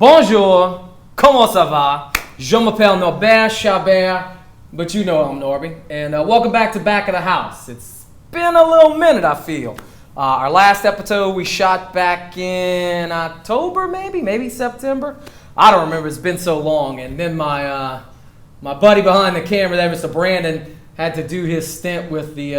Bonjour, comment ça va? Je m'appelle Norbert Chabert, but you know I'm Norby. And welcome back to Back of the House. It's been a little minute, I feel. Our last episode we shot back in October, maybe September. I don't remember. It's been so long. And then my buddy behind the camera there, Mr. Brandon, had to do his stint with the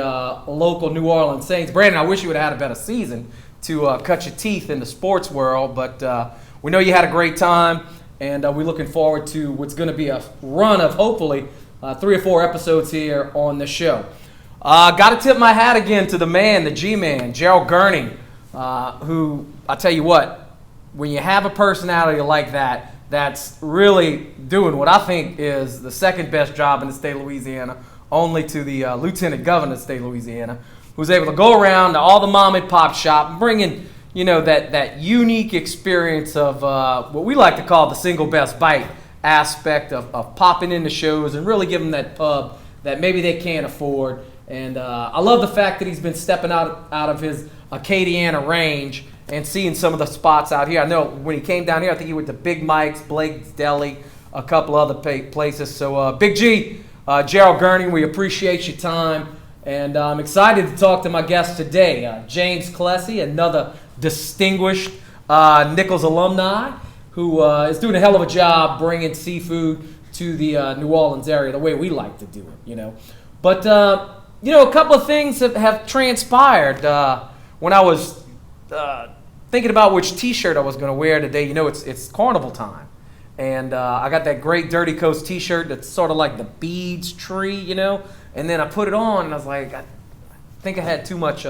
local New Orleans Saints. Brandon, I wish you would have had a better season to cut your teeth in the sports world, but we know you had a great time, and we're looking forward to what's going to be a run of hopefully 3 or 4 episodes here on the show. Got to tip my hat again to the man, the G-Man, Gerald Gurney, who, I tell you what, when you have a personality like that, that's really doing what I think is the second best job in the state of Louisiana, only to the Lieutenant Governor of the state of Louisiana, who's able to go around to all the mom and pop shop, bringing that unique experience of what we like to call the single best bite aspect of popping into shows and really giving that pub that maybe they can't afford. And I love the fact that he's been stepping out of his Acadiana range and seeing some of the spots out here. I know when he came down here, I think he went to Big Mike's, Blake's Deli, a couple other places. So Big G, Gerald Gurney, we appreciate your time. And I'm excited to talk to my guest today, James Clesi, another distinguished Nichols alumni who is doing a hell of a job bringing seafood to the New Orleans area the way we like to do it, But, a couple of things have transpired when I was thinking about which T-shirt I was going to wear today. It's carnival time. And I got that great Dirty Coast T-shirt that's sort of like the beads tree, And then I put it on, and I was like, I think I had too much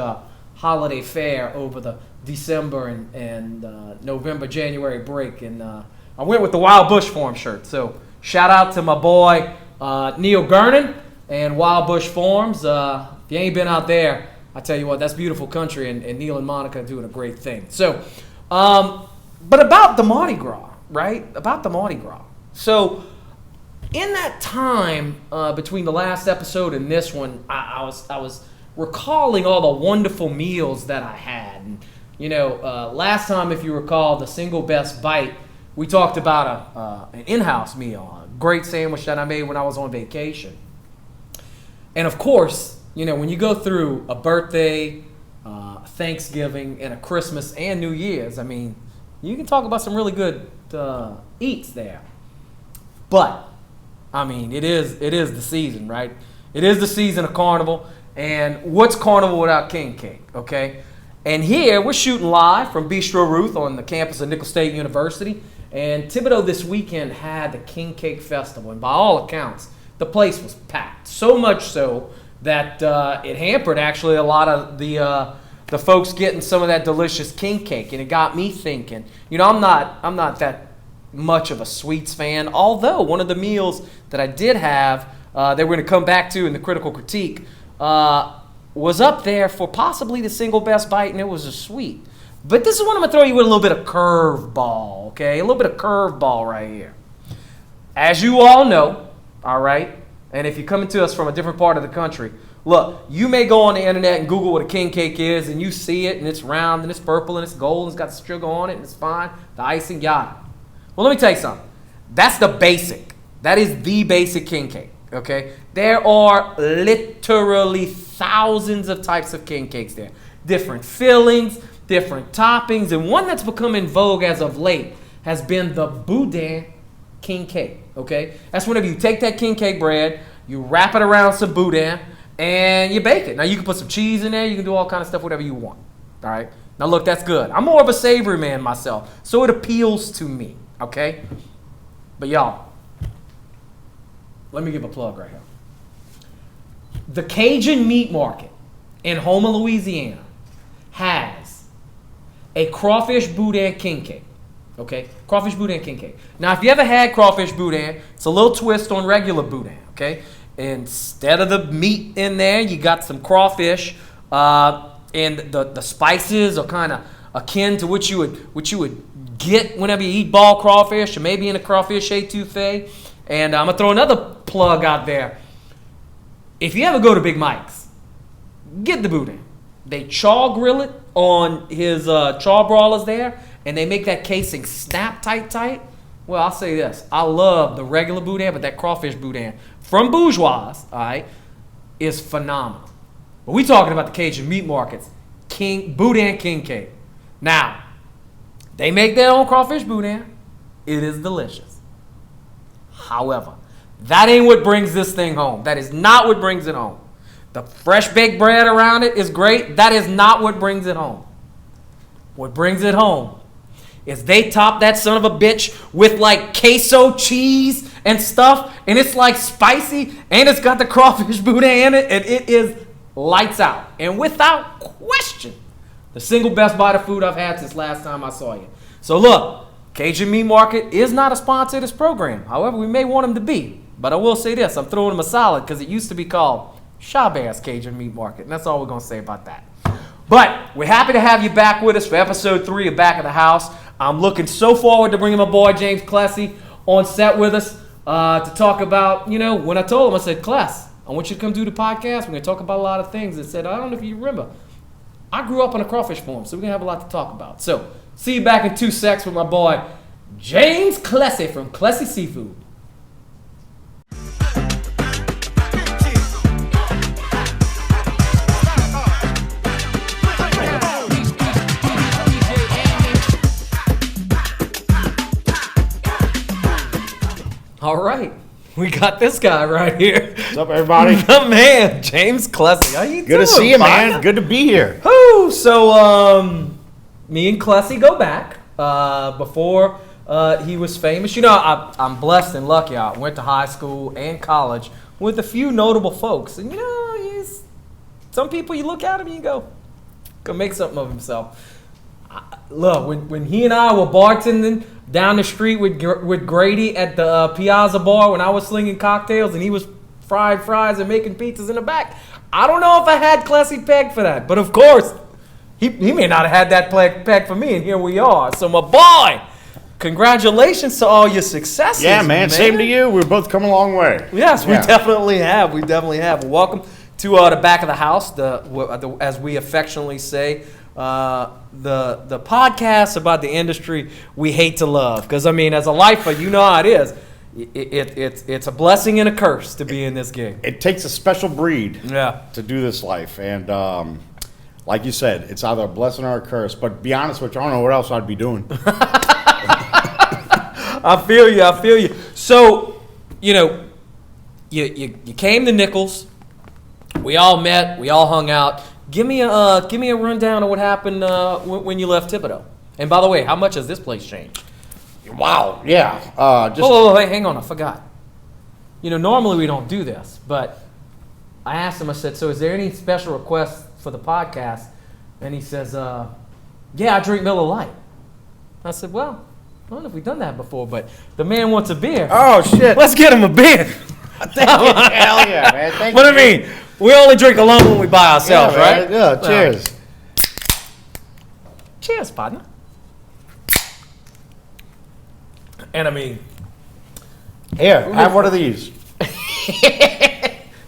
holiday fare over the December and November, January break. And I went with the Wild Bush Farm shirt. So shout out to my boy Neil Gernon and Wild Bush Farms. If you ain't been out there, I tell you what, that's beautiful country, and Neil and Monica are doing a great thing. So, but about the Mardi Gras, right? About the Mardi Gras. So, in that time between the last episode and this one, I was recalling all the wonderful meals that I had. And, last time, if you recall, the single best bite, we talked about an in-house meal, a great sandwich that I made when I was on vacation. And of course, when you go through a birthday, Thanksgiving, and a Christmas and New Year's, you can talk about some really good eats there. But it is the season, right? It is the season of carnival, and what's carnival without king cake, okay? And here we're shooting live from Bistro Ruth on the campus of Nicholls State University, and Thibodaux this weekend had the King Cake Festival, and by all accounts, the place was packed. So much so that it hampered actually a lot of the folks getting some of that delicious king cake, and it got me thinking. I'm not that much of a sweets fan, although one of the meals that I did have that we're going to come back to in the critical critique was up there for possibly the single best bite, and it was a sweet. But this is one I'm going to throw you with a little bit of curveball, okay? A little bit of curveball right here. As you all know, all right, and if you're coming to us from a different part of the country, look, you may go on the internet and Google what a king cake is, and you see it, and it's round, and it's purple, and it's gold, and it's got the sugar on it, and it's fine, the icing, yada. Well, let me tell you something. That's the basic. That is the basic king cake, okay? There are literally thousands of types of king cakes there. Different fillings, different toppings, and one that's become in vogue as of late has been the boudin king cake, okay? That's whenever you take that king cake bread, you wrap it around some boudin, and you bake it. Now, you can put some cheese in there. You can do all kind of stuff, whatever you want, all right? Now, look, that's good. I'm more of a savory man myself, so it appeals to me, okay? But, y'all, let me give a plug right here. The Cajun Meat Market in Houma, Louisiana has a crawfish boudin king cake, okay? Crawfish boudin king cake. Now, if you ever had crawfish boudin, it's a little twist on regular boudin, okay? Instead of the meat in there, you got some crawfish, and the spices are kind of akin to what you would get whenever you eat ball crawfish, or maybe in a crawfish etouffee. And I'm gonna throw another plug out there. If you ever go to Big Mike's, get the boudin. They char grill it on his char broilers there, and they make that casing snap tight. Well, I'll say this. I love the regular boudin, but that crawfish boudin from Bourgeois, all right, is phenomenal. But we talking about the Cajun meat markets, Boudin King Cake. Now, they make their own crawfish boudin. It is delicious. However, that ain't what brings this thing home. That is not what brings it home. The fresh baked bread around it is great. That is not what brings it home. What brings it home is they top that son of a bitch with like queso cheese and stuff, and it's like spicy, and it's got the crawfish boudin in it, and it is lights out. And without question, the single best bite of food I've had since last time I saw you. So look, Cajun Meat Market is not a sponsor of this program. However, we may want them to be. But I will say this, I'm throwing them a solid because it used to be called Chabert's Cajun Meat Market. And that's all we're going to say about that. But we're happy to have you back with us for episode 3 of Back of the House. I'm looking so forward to bringing my boy James Clesi on set with us to talk about, when I told him, I said, Clesi, I want you to come do the podcast. We're going to talk about a lot of things. I said, I don't know if you remember, I grew up on a crawfish farm, so we're going to have a lot to talk about. So, see you back in 2 secs with my boy James Clesi from Clesi Seafood. All right, we got this guy right here. What's up, everybody? The man, James Clesi. How you doing? Good to see you, man. Good to be here. Woo! So, me and Clesi go back before he was famous. I'm blessed and lucky. I went to high school and college with a few notable folks. And, some people, you look at him and you go, can make something of himself. Look, when he and I were bartending down the street with Grady at the Piazza Bar when I was slinging cocktails and he was fried fries and making pizzas in the back, I don't know if I had Clesi pegged for that. But, of course, he may not have had that pegged for me, and here we are. So, my boy, congratulations to all your successes. Yeah, man. Same to you. We're both come a long way. Yes, we definitely have. We definitely have. Welcome to the Back of the House, the as we affectionately say, the podcast about the industry we hate to love. Because, as a lifer, you know how it is. It's a blessing and a curse to be in this gig. It takes a special breed to do this life. And like you said, it's either a blessing or a curse. But to be honest with you, I don't know what else I'd be doing. I feel you. So, you came to Nichols. We all met. We all hung out. Give me a rundown of what happened when you left Thibodaux. And by the way, how much has this place changed? Wow. Yeah. Wait, hang on. I forgot. Normally we don't do this, but I asked him. I said, "So is there any special requests for the podcast?" And he says, "Yeah, I drink Miller Lite." I said, "Well, I don't know if we've done that before, but the man wants a beer. Oh shit! Let's get him a beer." Hell yeah, man! Thank but you. I mean, we only drink alone when we buy ourselves, right? Yeah. Cheers. Cheers, partner. And Here, have one of these.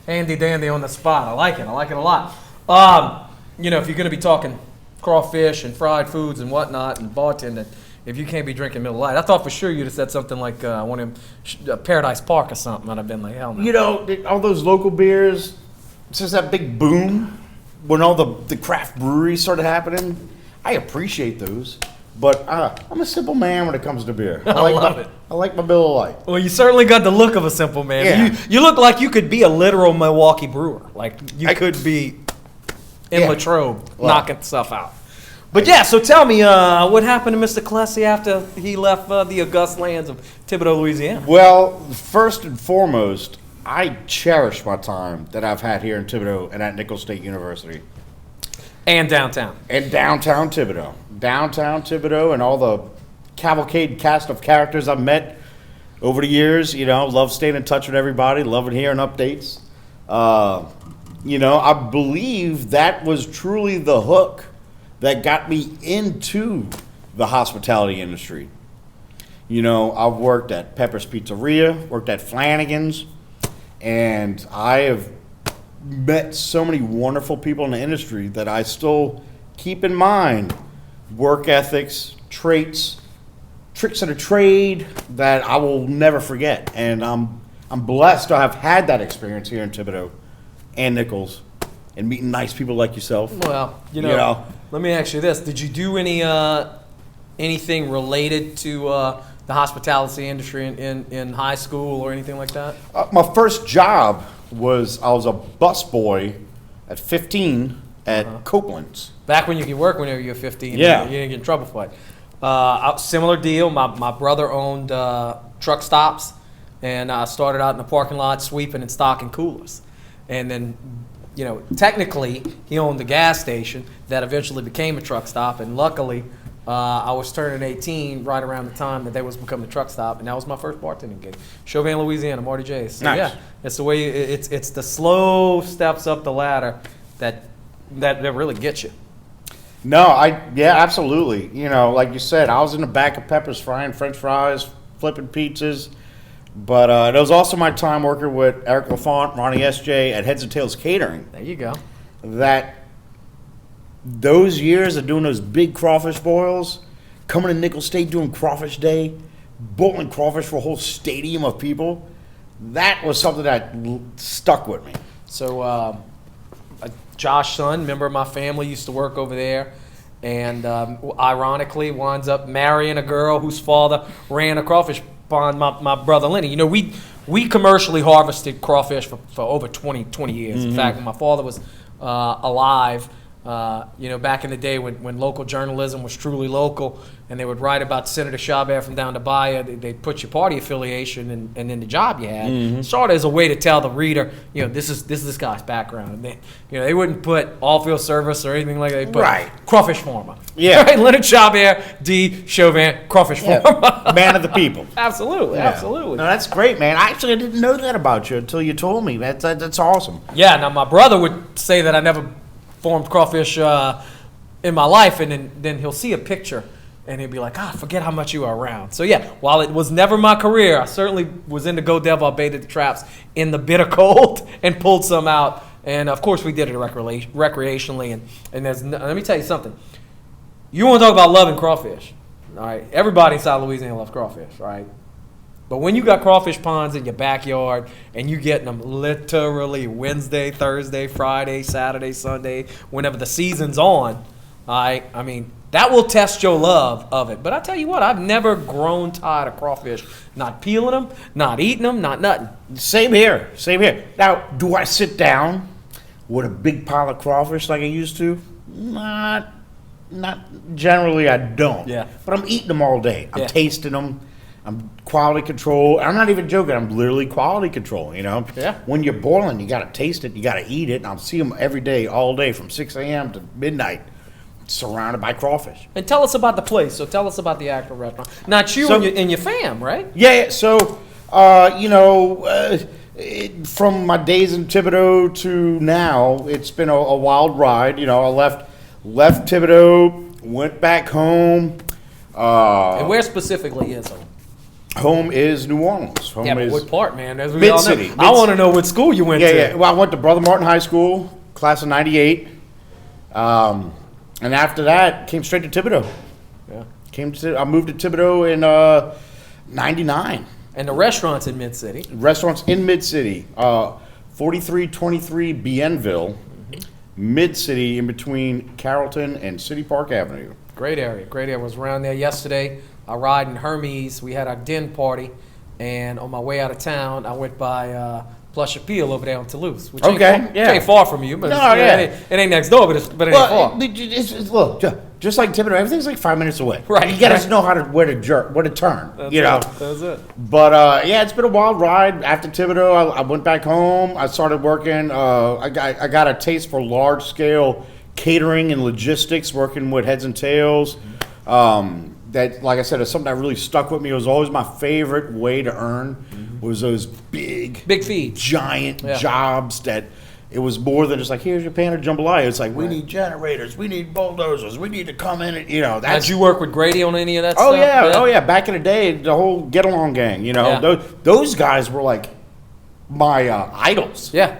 handy dandy on the spot. I like it a lot. If you're going to be talking crawfish and fried foods and whatnot and bartending, if you can't be drinking Miller Lite, I thought for sure you'd have said something like one of them Paradise Park or something. I'd have been like, hell no. All those local beers, since that big boom when all the craft breweries started happening, I appreciate those. But I'm a simple man when it comes to beer. I love it. I like my Miller Lite. Well, you certainly got the look of a simple man. Yeah. You look like you could be a literal Milwaukee brewer. Like you could be in Latrobe knocking stuff out. But yeah, so tell me, what happened to Mr. Clesi after he left the august lands of Thibodaux, Louisiana? Well, first and foremost, I cherish my time that I've had here in Thibodaux and at Nichols State University. And downtown. And downtown Thibodaux. Downtown Thibodaux and all the cavalcade cast of characters I've met over the years. Love staying in touch with everybody, loving hearing updates. I believe that was truly the hook that got me into the hospitality industry. I've worked at Pepper's Pizzeria, worked at Flanagan's, and I have met so many wonderful people in the industry that I still keep in mind work ethics, traits, tricks of the trade that I will never forget. And I'm blessed to have had that experience here in Thibodaux and Nichols and meeting nice people like yourself. Well, let me ask you this. Did you do anything related to the hospitality industry in high school or anything like that? My first job was I was a busboy at 15 at Copeland's. Back when you could work whenever you were 15. Yeah. You didn't get in trouble for it. Similar deal. My brother owned truck stops, and I started out in the parking lot sweeping and stocking coolers. And then, technically, he owned the gas station that eventually became a truck stop. And luckily, I was turning 18 right around the time that they was becoming a truck stop, and that was my first bartending gig. Chauvin, Louisiana, Marty J's. So, nice. Yeah, it's the way it's the slow steps up the ladder that really get you. No, absolutely. Like you said, I was in the back of Peppers frying French fries, flipping pizzas. But it was also my time working with Eric LaFont, Ronnie S.J. at Heads and Tails Catering. There you go. Those years of doing those big crawfish boils, coming to Nicholls State doing Crawfish Day, boiling crawfish for a whole stadium of people, that was something that stuck with me. So Josh's son, member of my family, used to work over there, and ironically winds up marrying a girl whose father ran a crawfish pond, my brother Lenny. We commercially harvested crawfish for over 20 years. Mm-hmm. In fact, when my father was alive, back in the day when local journalism was truly local, and they would write about Senator Chabert from down to Backa, they'd put your party affiliation and then the job you had, mm-hmm. sort of as a way to tell the reader, this is this guy's background. And they wouldn't put all field service or anything like that. They put right. Crawfish farmer. Yeah. Right? Leonard Chabert, D. Chauvin, crawfish farmer. Man of the people. Absolutely, yeah. Absolutely. No, that's great, man. I didn't know that about you until you told me. That's awesome. Yeah, now my brother would say that I never formed crawfish in my life, and then he'll see a picture and he'll be like, forget how much you were around. So yeah, while it was never my career, I certainly was into Go Devil. I baited the traps in the bitter cold and pulled some out, and of course we did it recreationally. And let me tell you something. You want to talk about loving crawfish, all right? Everybody in South Louisiana loves crawfish, right? But when you got crawfish ponds in your backyard and you getting them literally Wednesday, Thursday, Friday, Saturday, Sunday, whenever the season's on, all right, I mean, that will test your love of it. But I tell you what, I've never grown tired of crawfish. Not peeling them, not eating them, not nothing. Same here. Now, do I sit down with a big pile of crawfish like I used to? Not generally, I don't. Yeah. But I'm eating them all day. I'm Yeah. tasting them. I'm quality control. I'm not even joking. I'm literally quality control, Yeah. When you're boiling, you got to taste it. You got to eat it. And I'll see them every day, all day, from 6 a.m. to midnight, surrounded by crawfish. And tell us about the place. So tell us about the actual restaurant. Not you and your fam, right? Yeah. So, from my days in Thibodaux to now, it's been a wild ride. I left Thibodaux, went back home. And where specifically is home? Home is New Orleans. Home But is what part, man? As we Mid-City. all know. I want to know what school you went to. Yeah. Well, I went to Brother Martin High School, class of '98, and after that, came straight to Thibodaux. Yeah. I moved to Thibodaux in '99. And the restaurants in Mid-City. Restaurants in Mid-City, 4323 Bienville, Mid-City, in between Carrollton and City Park Avenue. Great area. I was around there yesterday. I ride in Hermes. We had our den party, and on my way out of town, I went by Plush Appeal over there on Toulouse, which ain't far from you, but it ain't next door, but it ain't far. Look, just like Thibodaux, everything's like 5 minutes away. Right. You gotta know where to turn. That's it. But it's been a wild ride. After Thibodaux, I went back home. I started working. I got a taste for large scale catering and logistics, working with Heads and Tails. That, like I said, is something that really stuck with me. It was always my favorite way to earn. Was those big feeds, giant jobs that it was more than just like, here's your pan of jambalaya. It's like, we need generators, we need bulldozers, we need to come in and Did you work with Grady on any of that stuff? Yeah. Oh yeah. Back in the day, the whole Get Along gang. Those guys were like my idols. Yeah.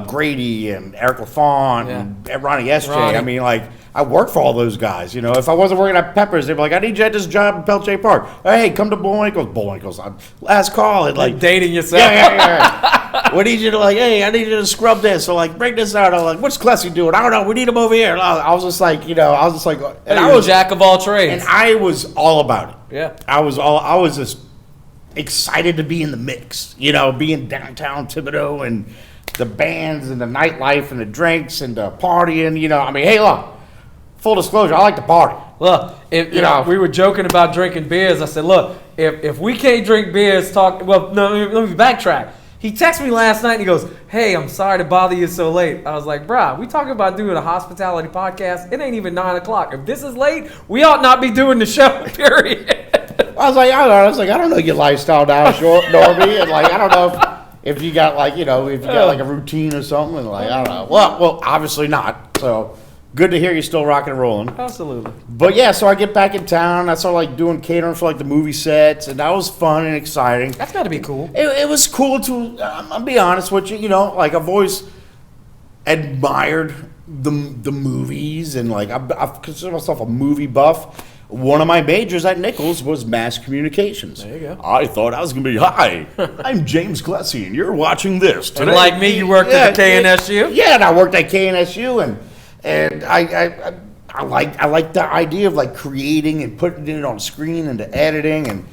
Grady and Eric LaFont and Ronnie SJ. Ronnie. I mean, like, I worked for all those guys. You know, if I wasn't working at Peppers, they'd be like, I need you at this job in Peltier Park. Hey, come to Bullwinkles. Last call. And like, dating yourself. Yeah. We need you to, like, hey, I need you to scrub this. So, like, break this out. I'm like, what's Clesi doing? I don't know. We need him over here. And I was just like, and I was jack of all trades. And I was all about it. Yeah. I was just excited to be in the mix, being downtown Thibodeau and the bands and the nightlife and the drinks and the partying, I mean, hey, look, full disclosure, I like to party. Look, we were joking about drinking beers. I said, look, if we can't drink beers, let me backtrack. He texted me last night and he goes, hey, I'm sorry to bother you so late. I was like, bruh, we talking about doing a hospitality podcast. It ain't even 9 o'clock. If this is late, we ought not be doing the show, period. I don't know your lifestyle now, Norby, and like, I don't know if you got like, if you got like a routine or something, and like, I don't know. Well, obviously not. So good to hear you're still rocking and rolling. Absolutely. But yeah, so I get back in town. I started like doing catering for like the movie sets, and that was fun and exciting. That's got to be cool. It was cool to. I'll be honest with you. Like I've always admired the movies, and like I've considered myself a movie buff. One of my majors at Nichols was mass communications. There you go. I thought I was going to be, hi, I'm James Clesi, and you're watching this today. And like me, you worked at the KNSU? Yeah, and I worked at KNSU, and I like the idea of like creating and putting it on screen and the editing, and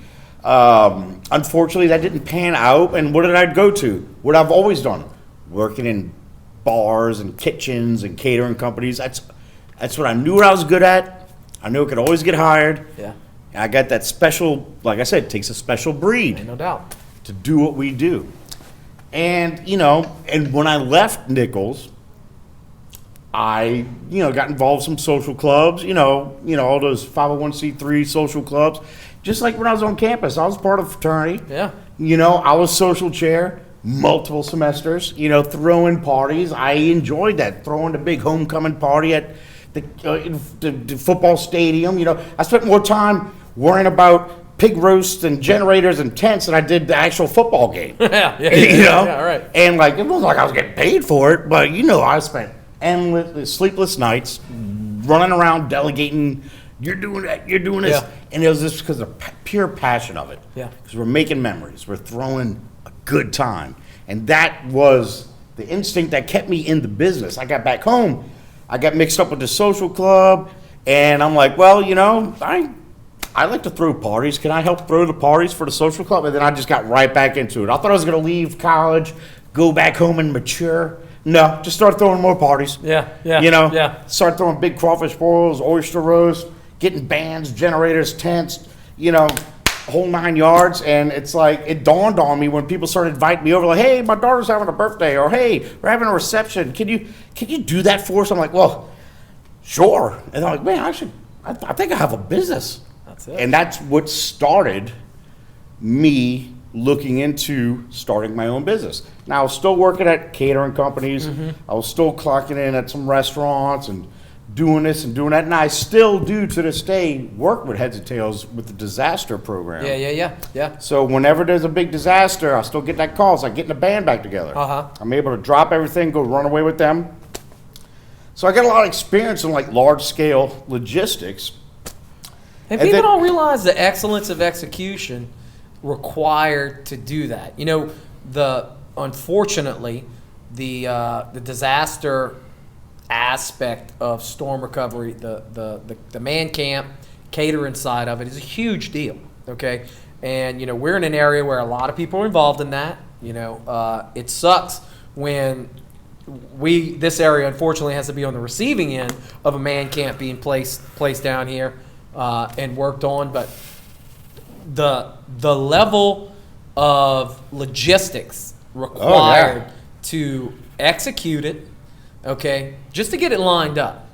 unfortunately that didn't pan out. And what did I go to? What I've always done, working in bars and kitchens and catering companies. That's what I knew what I was good at. I knew I could always get hired. Yeah. I got that special, like I said, it takes a special breed. Ain't no doubt. To do what we do. And, and when I left Nichols, I, got involved in some social clubs, all those 501c3 social clubs. Just like when I was on campus, I was part of a fraternity. Yeah. I was social chair multiple semesters, throwing parties. I enjoyed that, throwing the big homecoming party at the football stadium. I spent more time worrying about pig roasts and generators and tents than I did the actual football game. Yeah, right. And like, it wasn't like I was getting paid for it, but I spent endless sleepless nights running around delegating. You're doing that. You're doing this, and it was just because of pure passion of it. Yeah, because we're making memories. We're throwing a good time, and that was the instinct that kept me in the business. I got back home. I got mixed up with the social club, and I'm like, well, I like to throw parties. Can I help throw the parties for the social club? And then I just got right back into it. I thought I was going to leave college, go back home and mature. No, just start throwing more parties. Yeah. Start throwing big crawfish boils, oyster roast, getting bands, generators, tents, whole 9 yards. And it's like, it dawned on me when people started inviting me over, like, hey, my daughter's having a birthday, or hey, we're having a reception. Can you do that for us? I'm like, well, sure. And they're like, man, I think I have a business. That's it. And that's what started me looking into starting my own business. Now, I was still working at catering companies. Mm-hmm. I was still clocking in at some restaurants and doing this and doing that. And I still do, to this day, work with Heads and Tails with the disaster program. Yeah. So whenever there's a big disaster, I still get that call. It's like getting a band back together. Uh-huh. I'm able to drop everything, go run away with them. So I got a lot of experience in like large-scale logistics. And people don't realize the excellence of execution required to do that. Unfortunately, the disaster aspect of storm recovery, the man camp catering side of it is a huge deal. Okay, and we're in an area where a lot of people are involved in that. It sucks when this area unfortunately has to be on the receiving end of a man camp being placed down here and worked on, but the level of logistics required to execute it, okay, just to get it lined up,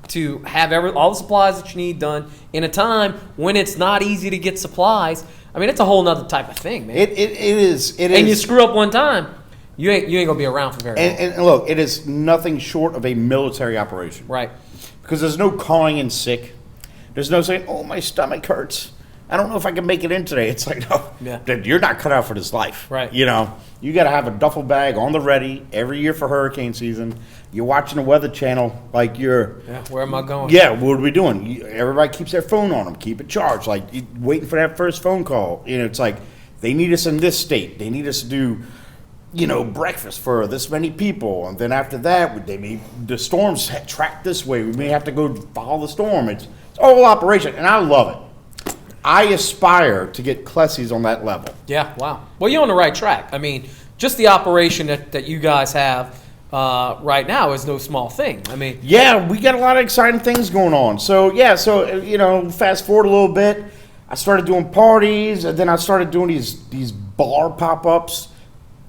to have all the supplies that you need done in a time when it's not easy to get supplies. I mean, it's a whole nother type of thing, man. It is. And you screw up one time, you ain't gonna be around for very long. And look, it is nothing short of a military operation. Right. Because there's no calling in sick. There's no saying, oh, my stomach hurts. I don't know if I can make it in today. It's like, no, Yeah. you're not cut out for this life. Right. You know, you got to have a duffel bag on the ready every year for hurricane season. You're watching the Weather Channel like you're. Yeah, where am I going? Yeah, what are we doing? Everybody keeps their phone on them. Keep it charged. Like, waiting for that first phone call. You know, it's like, they need us in this state. They need us to do, you know, breakfast for this many people. And then after that, the storms track this way. We may have to go follow the storm. It's all operation, and I love it. I aspire to get Clesi's on that level. Yeah, wow. Well, you're on the right track. I mean, just the operation that you guys have right now is no small thing. I mean, yeah, we got a lot of exciting things going on. So, yeah, you know, fast forward a little bit, I started doing parties, and then I started doing these bar pop-ups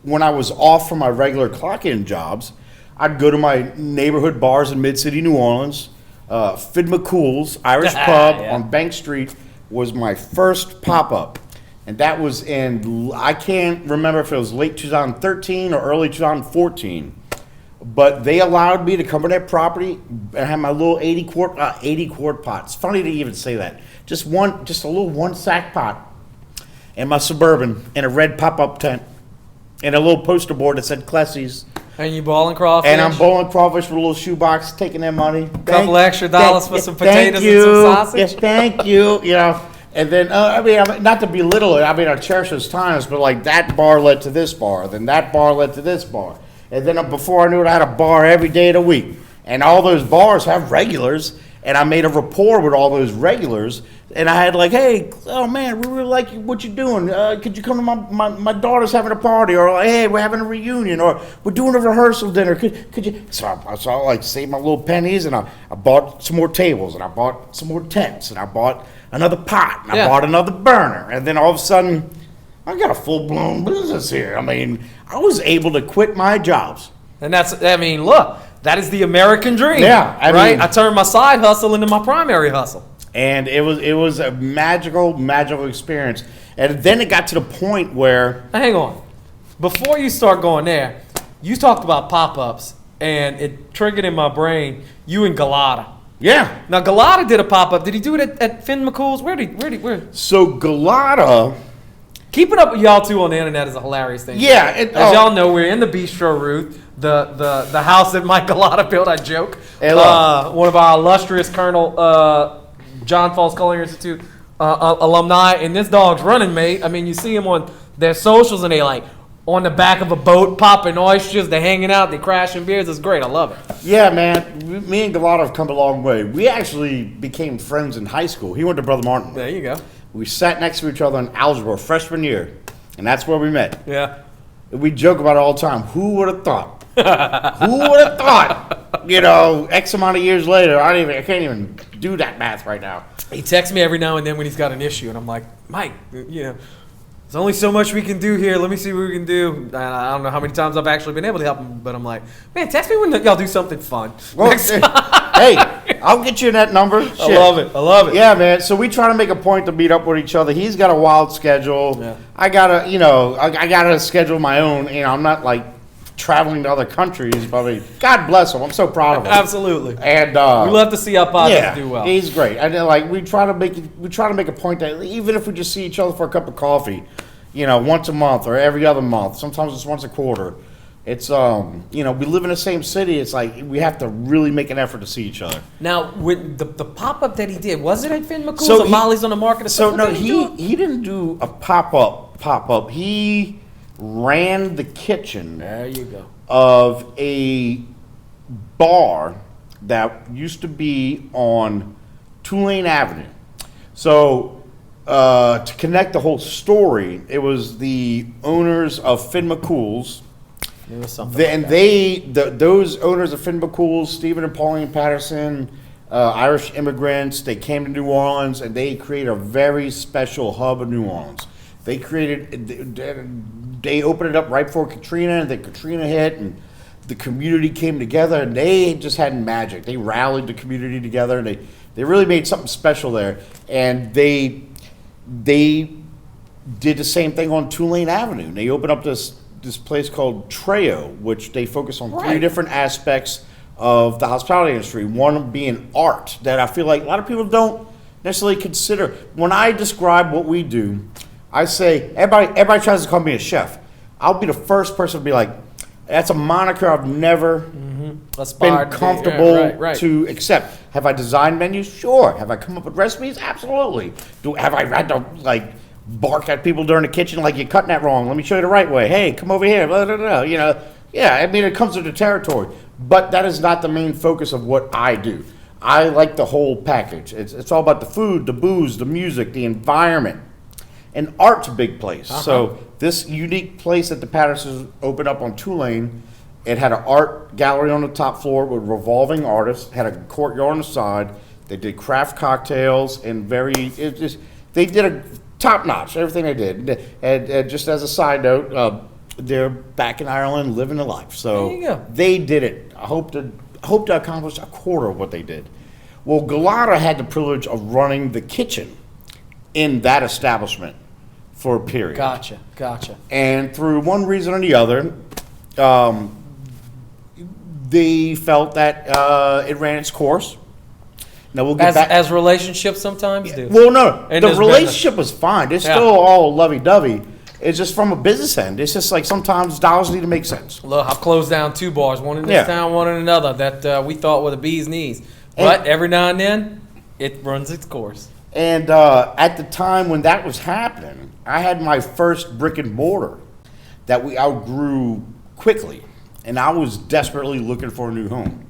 when I was off from my regular clock-in jobs. I'd go to my neighborhood bars in Mid-City, New Orleans. Fid McCool's Irish Pub Yeah. on Bank Street was my first pop-up. And that was in, I can't remember if it was late 2013 or early 2014. But they allowed me to come to their property and have my little 80 quart pot. It's funny to even say that. Just a little 1 sack pot and my Suburban in a red pop-up tent and a little poster board that said Clesi's. and you balling crawfish. And I'm bowling crawfish with a little shoebox, taking their money. Couple extra dollars for some potatoes and some sausage. Yes, thank you. You know, and then I mean, not to belittle it. I mean, I cherish those times, but like that bar led to this bar, then that bar led to this bar, and then before I knew it, I had a bar every day of the week, and all those bars have regulars, and I made a rapport with all those regulars. And I had like, hey, oh man, we really like what you're doing. Could you come to my daughter's having a party, or like, hey, we're having a reunion, or we're doing a rehearsal dinner. Could you? So I like saved my little pennies, and I bought some more tables, and I bought some more tents, and I bought another pot, and I bought another burner, and then all of a sudden, I got a full blown business here. I mean, I was able to quit my jobs. And I mean, look, that is the American dream. Yeah, I mean, I turned my side hustle into my primary hustle. And it was a magical experience. And then it got to the point where... Now, hang on. Before you start going there, you talked about pop-ups, and it triggered in my brain you and Galata. Yeah. Now, Galata did a pop-up. Did he do it at Finn McCool's? Where? So Galata... Keeping up with y'all two on the internet is a hilarious thing. Yeah. As y'all know, we're in the Bistro Ruth, the house that Mike Galata built, I joke. Hey, one of our illustrious Colonel... John Falls Culinary Institute alumni, and this dog's running mate. I mean, you see him on their socials, and they like on the back of a boat popping oysters. They're hanging out, they're crashing beers. It's great. I love it. Yeah, man. Me and Galata have come a long way. We actually became friends in high school. He went to Brother Martin. There you go. We sat next to each other in algebra freshman year, and that's where we met. Yeah. We joke about it all the time. Who would have thought? Who would have thought? You know, X amount of years later, I can't even do that math right now. He texts me every now and then when he's got an issue, and I'm like, Mike, you know, there's only so much we can do here. Let me see what we can do. And I don't know how many times I've actually been able to help him, but I'm like, man, text me when y'all do something fun. Well, hey, I'll get you that number. Shit. I love it. Yeah, man. So we try to make a point to meet up with each other. He's got a wild schedule. Yeah. I gotta schedule my own. You know, I'm not like traveling to other countries, but I mean, God bless him. I'm so proud of him. Absolutely. And we love to see our podcasts do well. He's great. And then, like we try to make a point that even if we just see each other for a cup of coffee, you know, once a month or every other month, sometimes it's once a quarter. It's you know, we live in the same city. It's like we have to really make an effort to see each other. Now, with the pop up that he did, was it at Finn McCool's or Molly's on the Market? So no, he didn't do a pop up. He ran the kitchen. There you go. Of a bar that used to be on Tulane Avenue. So to connect the whole story, it was the owners of Finn McCool's. It was something. Those owners of Finn McCool's, Stephen and Pauline Patterson, Irish immigrants, they came to New Orleans and they created a very special hub of New Orleans. They opened it up right before Katrina, and then Katrina hit, and the community came together, and they just had magic. They rallied the community together, and they really made something special there. And they did the same thing on Tulane Avenue. They opened up this place called Treo, which they focus on three different aspects of the hospitality industry. One being art, that I feel like a lot of people don't necessarily consider. When I describe what we do, I say, everybody tries to call me a chef. I'll be the first person to be like, that's a moniker I've never been comfortable to accept. Have I designed menus? Sure. Have I come up with recipes? Absolutely. Have I had to, like, bark at people during the kitchen like you're cutting that wrong? Let me show you the right way. Hey, come over here. Blah, blah, blah. You know, yeah, I mean, it comes with the territory. But that is not the main focus of what I do. I like the whole package. It's all about the food, the booze, the music, the environment. And art's a big place. So this unique place that the Pattersons opened up on Tulane, it had an art gallery on the top floor with revolving artists, had a courtyard on the side. They did craft cocktails and they did a top notch, everything they did. And just as a side note, they're back in Ireland living the life. So there you go. They did it. I hope to accomplish a quarter of what they did. Well, Galata had the privilege of running the kitchen in that establishment for a period. Gotcha. And through one reason or the other, they felt that it ran its course. Now we'll get back. As relationships sometimes do. Well, no, the relationship was fine. It's still all lovey-dovey. It's just from a business end. It's just like sometimes dollars need to make sense. Look, I've closed down 2 bars, one in this town, one in another, that we thought were the bee's knees. But every now and then, it runs its course. And at the time when that was happening, I had my first brick and mortar that we outgrew quickly. And I was desperately looking for a new home.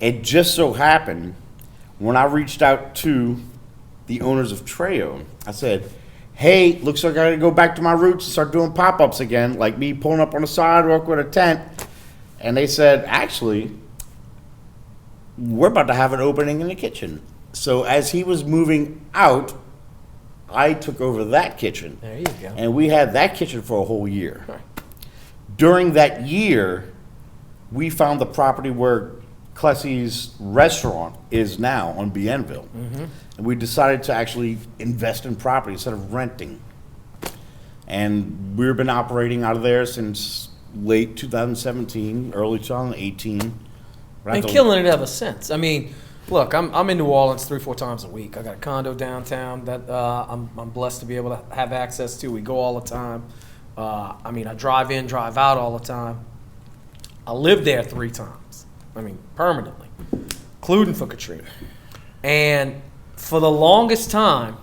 It just so happened, when I reached out to the owners of Treo, I said, hey, looks like I gotta go back to my roots and start doing pop-ups again, like me pulling up on the sidewalk with a tent. And they said, actually, we're about to have an opening in the kitchen. So as he was moving out, I took over that kitchen. There you go. And we had that kitchen for a whole year. Right. During that year, we found the property where Clesi's restaurant is now on Bienville. And we decided to actually invest in property instead of renting. And we've been operating out of there since late 2017, early 2018. And killing it ever since. I mean, look, I'm in New Orleans 3-4 times a week. I got a condo downtown that I'm blessed to be able to have access to. We go all the time. I mean, I drive in, drive out all the time. I lived there 3 times. I mean, permanently, including for Katrina. And for the longest time,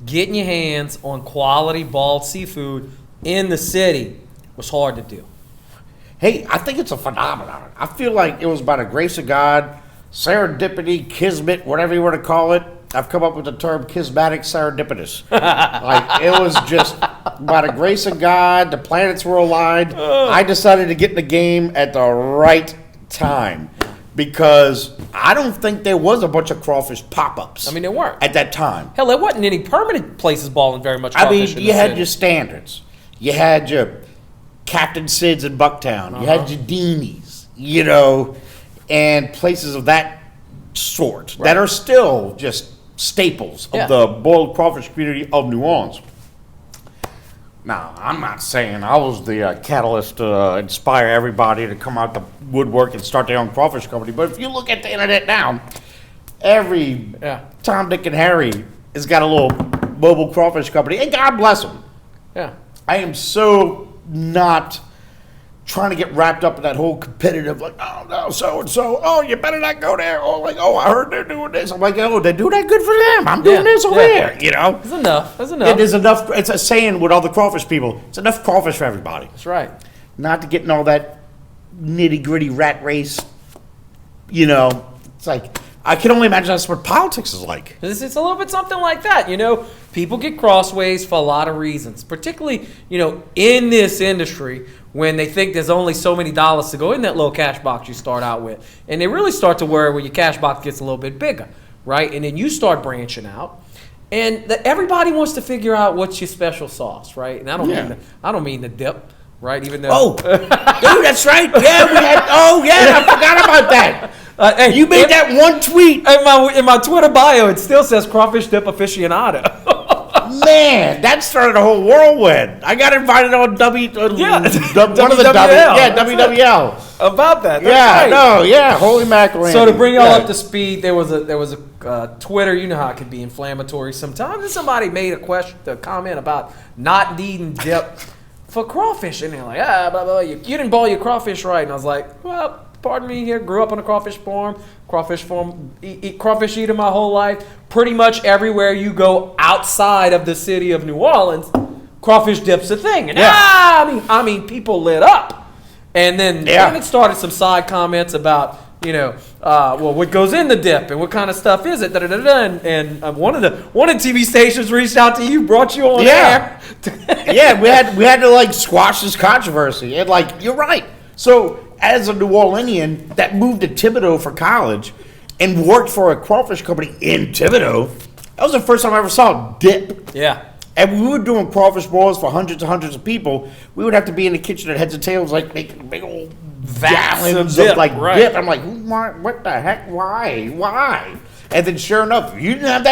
getting your hands on quality bald seafood in the city was hard to do. Hey, I think it's a phenomenon. I feel like it was by the grace of God, serendipity, kismet, whatever you want to call it. I've come up with the term kismatic serendipitous. Like, it was just by the grace of God, the planets were aligned. I decided to get in the game at the right time because I don't think there was a bunch of crawfish pop-ups. I mean, there weren't. At that time. Hell, there wasn't any permanent places balling very much I crawfish mean, you had your standards. You had your Captain Sid's in Bucktown. You had your Deanies, you know, and places of that sort that are still just staples of the boiled crawfish community of New Orleans. Now, I'm not saying I was the catalyst to inspire everybody to come out the woodwork and start their own crawfish company, but if you look at the internet now, every Tom, Dick, and Harry has got a little mobile crawfish company, and God bless them. Yeah. I am so not trying to get wrapped up in that whole competitive, like, oh, no, so-and-so, oh, you better not go there. Oh, like, oh, I heard they're doing this. I'm like, oh, they do that good for them. I'm doing this over here, you know? That's enough. That's enough. It is enough. It's a saying with all the crawfish people. It's enough crawfish for everybody. That's right. Not to get in all that nitty-gritty rat race, you know. It's like, I can only imagine that's what politics is like. It's a little bit something like that, you know. People get crossways for a lot of reasons, particularly, you know, in this industry when they think there's only so many dollars to go in that little cash box you start out with. And they really start to worry when your cash box gets a little bit bigger, right? And then you start branching out. And everybody wants to figure out what's your special sauce, right? And I don't mean the dip, right? Even though dude, that's right. Yeah, we had. Oh, yeah, I forgot about that. Hey, you made that one tweet in my Twitter bio. It still says crawfish dip aficionado. Man, that started a whole whirlwind. I got invited on WWL. WWL. WWL. about that. That's Yeah, right. no, yeah, holy mackerel. So to bring y'all yeah. up to speed, there was a Twitter. You know how it can be inflammatory sometimes. And somebody made a comment about not needing dip for crawfish, and they're like, blah, blah, you didn't boil your crawfish right. And I was like, well, pardon me here. Grew up on a crawfish farm. Eat crawfish eater my whole life. Pretty much everywhere you go outside of the city of New Orleans, crawfish dip's a thing. And I mean, people lit up. And then it started some side comments about, well, what goes in the dip and what kind of stuff is it? And one of the TV stations reached out to you, brought you on air. Yeah, we had to like squash this controversy. And like, you're right. So as a New Orleanian that moved to Thibodeau for college and worked for a crawfish company in Thibodeau, that was the first time I ever saw dip. Yeah. And we were doing crawfish boils for hundreds and hundreds of people. We would have to be in the kitchen at heads and tails, like making big old gallons of dip. I'm like, what the heck? Why? And then sure enough, if you didn't have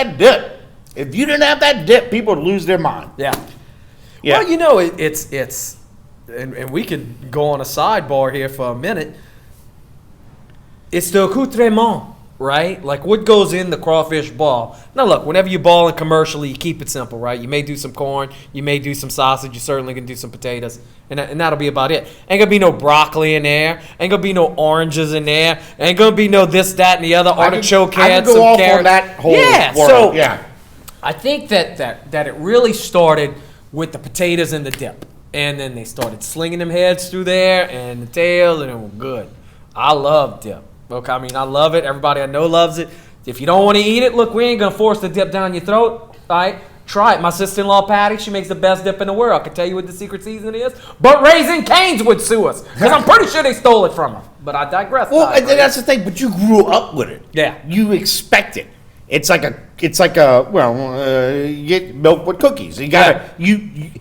that dip, people would lose their mind. Yeah. Well, it's and we could go on a sidebar here for a minute. It's the accoutrement, right? Like what goes in the crawfish ball. Now look, whenever you ball it commercially, you keep it simple, right? You may do some corn, you may do some sausage, you certainly can do some potatoes, and that'll be about it. Ain't gonna be no broccoli in there, ain't gonna be no oranges in there, ain't gonna be no this, that, and the other, artichoke heads, some carrots. On that whole world. I think that it really started with the potatoes and the dip. And then they started slinging them heads through there and the tails, and it was good. I love dip. Okay, I mean, I love it. Everybody I know loves it. If you don't want to eat it, look, we ain't going to force the dip down your throat. All right? Try it. My sister-in-law, Patty, she makes the best dip in the world. I can tell you what the secret season is. But Raising Cane's would sue us because I'm pretty sure they stole it from her. But I digress. Well, that's the thing. But you grew up with it. Yeah. You expect it. It's like you get milk with cookies. You gotta you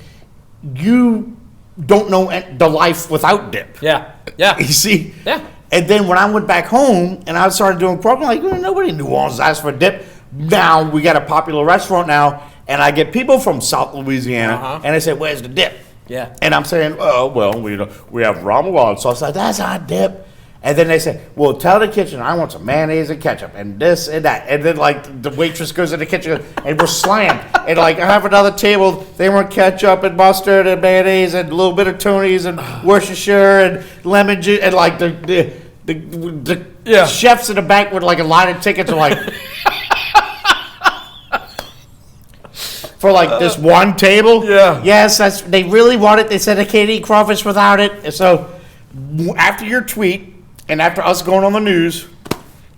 don't know the life without dip. Yeah. You see? Yeah. And then when I went back home and I started doing crawfish, I'm like, nobody in New Orleans asked for dip. Now we got a popular restaurant now, and I get people from South Louisiana, and they say, "Where's the dip?" Yeah. And I'm saying, "Oh, well, we have Ramadan sauce." Like, that's our dip. And then they say, well, tell the kitchen I want some mayonnaise and ketchup and this and that. And then, like, the waitress goes in the kitchen and we're slammed. And, like, I have another table. They want ketchup and mustard and mayonnaise and a little bit of Tony's and Worcestershire and lemon juice. And, like, the chefs in the back with, like, a line of tickets are like, for, like, this one table. Yeah. Yes, they really want it. They said they can't eat crawfish without it. And so after your tweet, and after us going on the news,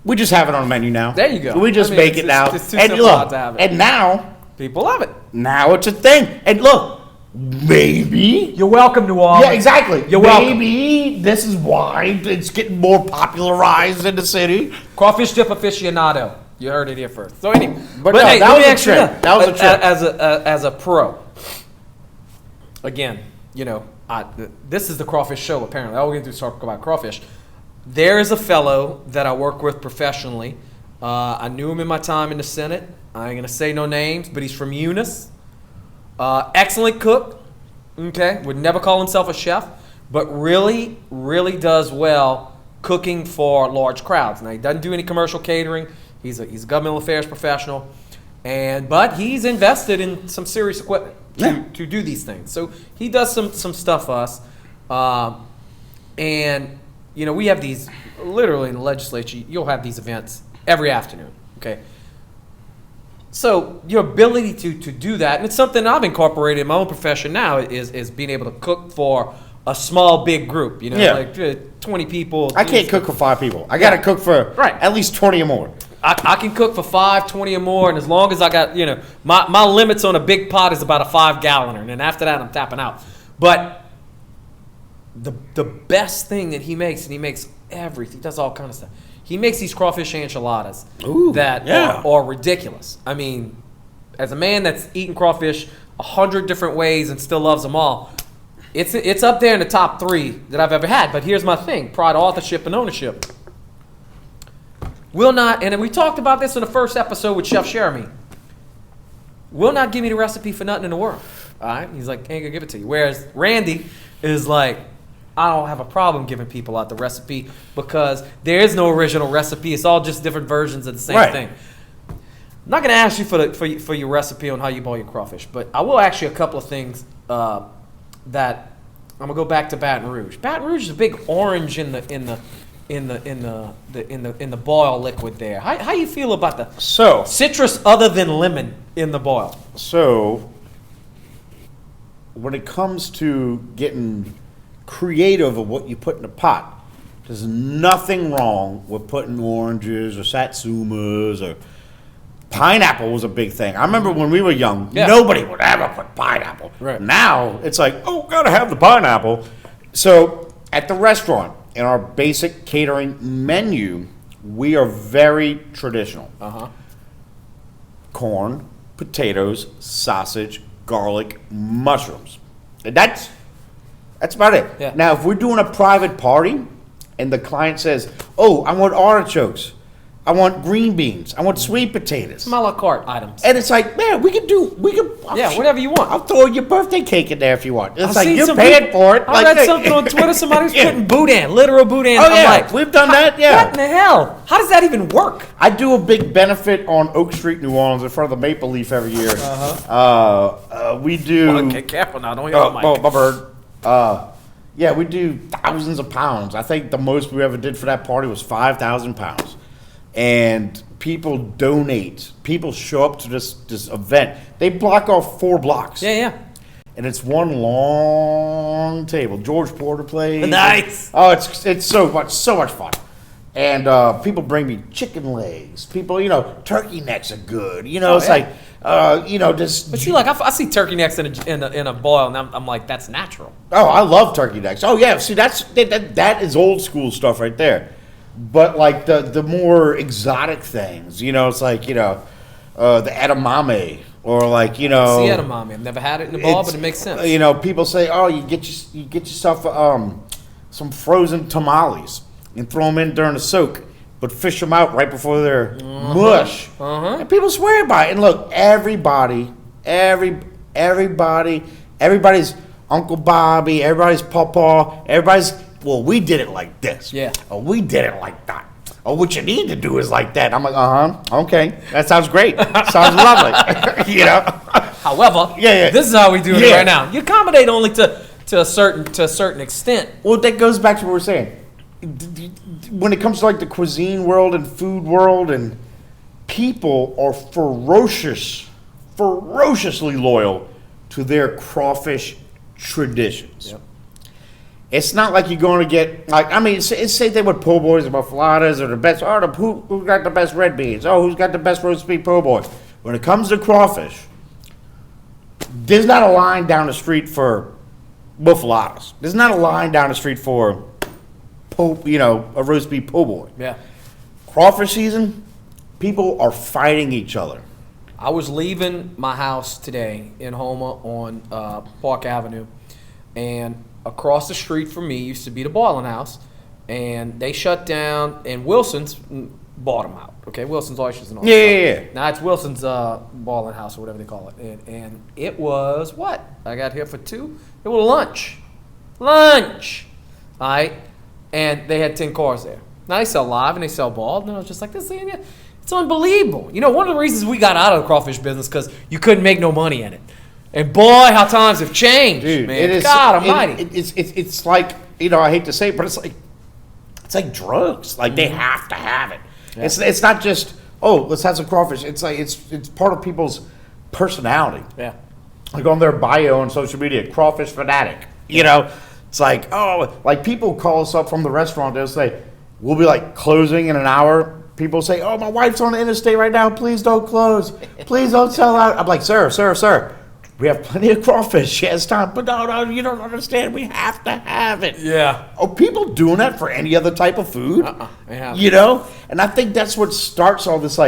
we just have it on the menu now. There you go. We just make it now. It's too simple not to have it. And now people love it. Now it's a thing. And look, maybe you're welcome, New Orleans. Yeah, exactly. You're welcome. Maybe this is why it's getting more popularized in the city. Crawfish dip aficionado. You heard it here first. So anyway, but no, that was a trip. That was a trip. As a pro, again, this is the crawfish show. Apparently, all we're going to do is talk about crawfish. There is a fellow that I work with professionally. I knew him in my time in the Senate. I ain't going to say no names, but he's from Eunice. Excellent cook. Okay. Would never call himself a chef, but really, really does well cooking for large crowds. Now, he doesn't do any commercial catering. He's a government affairs professional. But he's invested in some serious equipment to do these things. So he does some stuff for us. We have these, literally in the legislature, you'll have these events every afternoon, okay? So your ability to do that, and it's something I've incorporated in my own profession now, is being able to cook for a small, big group, like 20 people. I can't cook for 5 people. I got to cook for at least 20 or more. I can cook for 5, 20 or more, and as long as I got, my limits on a big pot is about a 5-galloner, and then after that I'm tapping out. But the best thing that he makes, and he makes everything, he does all kind of stuff. He makes these crawfish enchiladas that are ridiculous. I mean, as a man that's eaten crawfish 100 different ways and still loves them all, it's up there in the top 3 that I've ever had. But here's my thing: pride, authorship, and ownership. Will not, and we talked about this in the first episode with Chef Jeremy, will not give me the recipe for nothing in the world. All right? He's like, ain't gonna give it to you. Whereas Randy is like, I don't have a problem giving people out the recipe because there is no original recipe. It's all just different versions of the same thing. I'm not going to ask you for your recipe on how you boil your crawfish, but I will ask you a couple of things that I'm gonna go back to Baton Rouge. Baton Rouge is a big orange in the boil liquid there. How you feel about the citrus other than lemon in the boil? So when it comes to getting creative of what you put in the pot, there's nothing wrong with putting oranges or satsumas or pineapple was a big thing. I remember when we were young, nobody would ever put pineapple. Right. Now, it's like, oh, gotta have the pineapple. So, at the restaurant, in our basic catering menu, we are very traditional. Corn, potatoes, sausage, garlic, mushrooms. And that's about it. Yeah. Now, if we're doing a private party, and the client says, oh, I want artichokes, I want green beans. I want sweet potatoes. Some a la carte items. And it's like, man, we can. Yeah, whatever you want. I'll throw your birthday cake in there if you want. It's I've like, seen you're some paying for it. I read something on Twitter, somebody was putting boudin, literal boudin. Oh, I'm yeah, like, we've done that, yeah. What in the hell? How does that even work? I do a big benefit on Oak Street, New Orleans, in front of the Maple Leaf every year. We do. Okay, careful now, don't yell, Mike. Oh, my bird. Yeah, we do thousands of pounds. I think the most we ever did for that party was 5,000 pounds. And people donate. People show up to this event. They block off 4 blocks. Yeah. And it's one long table. George Porter plays. Nice. Oh, it's so much fun. And people bring me chicken legs. People, turkey necks are good. Like, just. But see, like I see turkey necks in a boil, and I'm like, that's natural. Oh, I love turkey necks. Oh yeah, see that is old school stuff right there. But like the more exotic things, it's like the edamame or like See edamame. I've never had it in the bowl, but it makes sense. People say, oh, you get yourself some frozen tamales and throw them in during the soak, but fish them out right before they're mush. And people swear by it. And look, everybody's Uncle Bobby, everybody's Pawpaw, well, we did it like this. Yeah. Oh, we did it like that. Oh, what you need to do is like that. I'm like, okay, that sounds great. Sounds lovely. However, this is how we do it right now. You accommodate only to a certain extent. Well, that goes back to what we're saying. When it comes to like the cuisine world and food world, and people are ferociously loyal to their crawfish traditions. Yep. It's not like you're going to get, it's same thing with po' boys and muffaladas or the best, who got the best red beans? Oh, who's got the best roast beef po' boy? When it comes to crawfish, there's not a line down the street for muffaladas. There's not a line down the street for, a roast beef po' boy. Yeah. Crawfish season, people are fighting each other. I was leaving my house today in Houma on Park Avenue, and across the street from me used to be the Boiling House, and they shut down, and Wilson's bought them out. Okay, Wilson's Oysters and all. Yeah. Now it's Wilson's Boiling House or whatever they call it, and it was what I got here for 2. It was lunch. All right, and they had 10 cars there. Now they sell live and they sell boiled, and I was just like, this thing, it's unbelievable. One of the reasons we got out of the crawfish business because you couldn't make no money in it. And boy, how times have changed, dude, man. It is, God almighty. It's like, I hate to say it, but it's like drugs. Like they have to have it. Yeah. It's not just, let's have some crawfish. It's like it's part of people's personality. Yeah. Like on their bio on social media, crawfish fanatic. It's like, like people call us up from the restaurant. They'll say, we'll be like closing in an hour. People say, oh, my wife's on the interstate right now. Please don't close. Please don't sell out. I'm like, sir. We have plenty of crawfish. She has time. But no, you don't understand. We have to have it. Yeah. Are people doing that for any other type of food? Yeah. And I think that's what starts all this,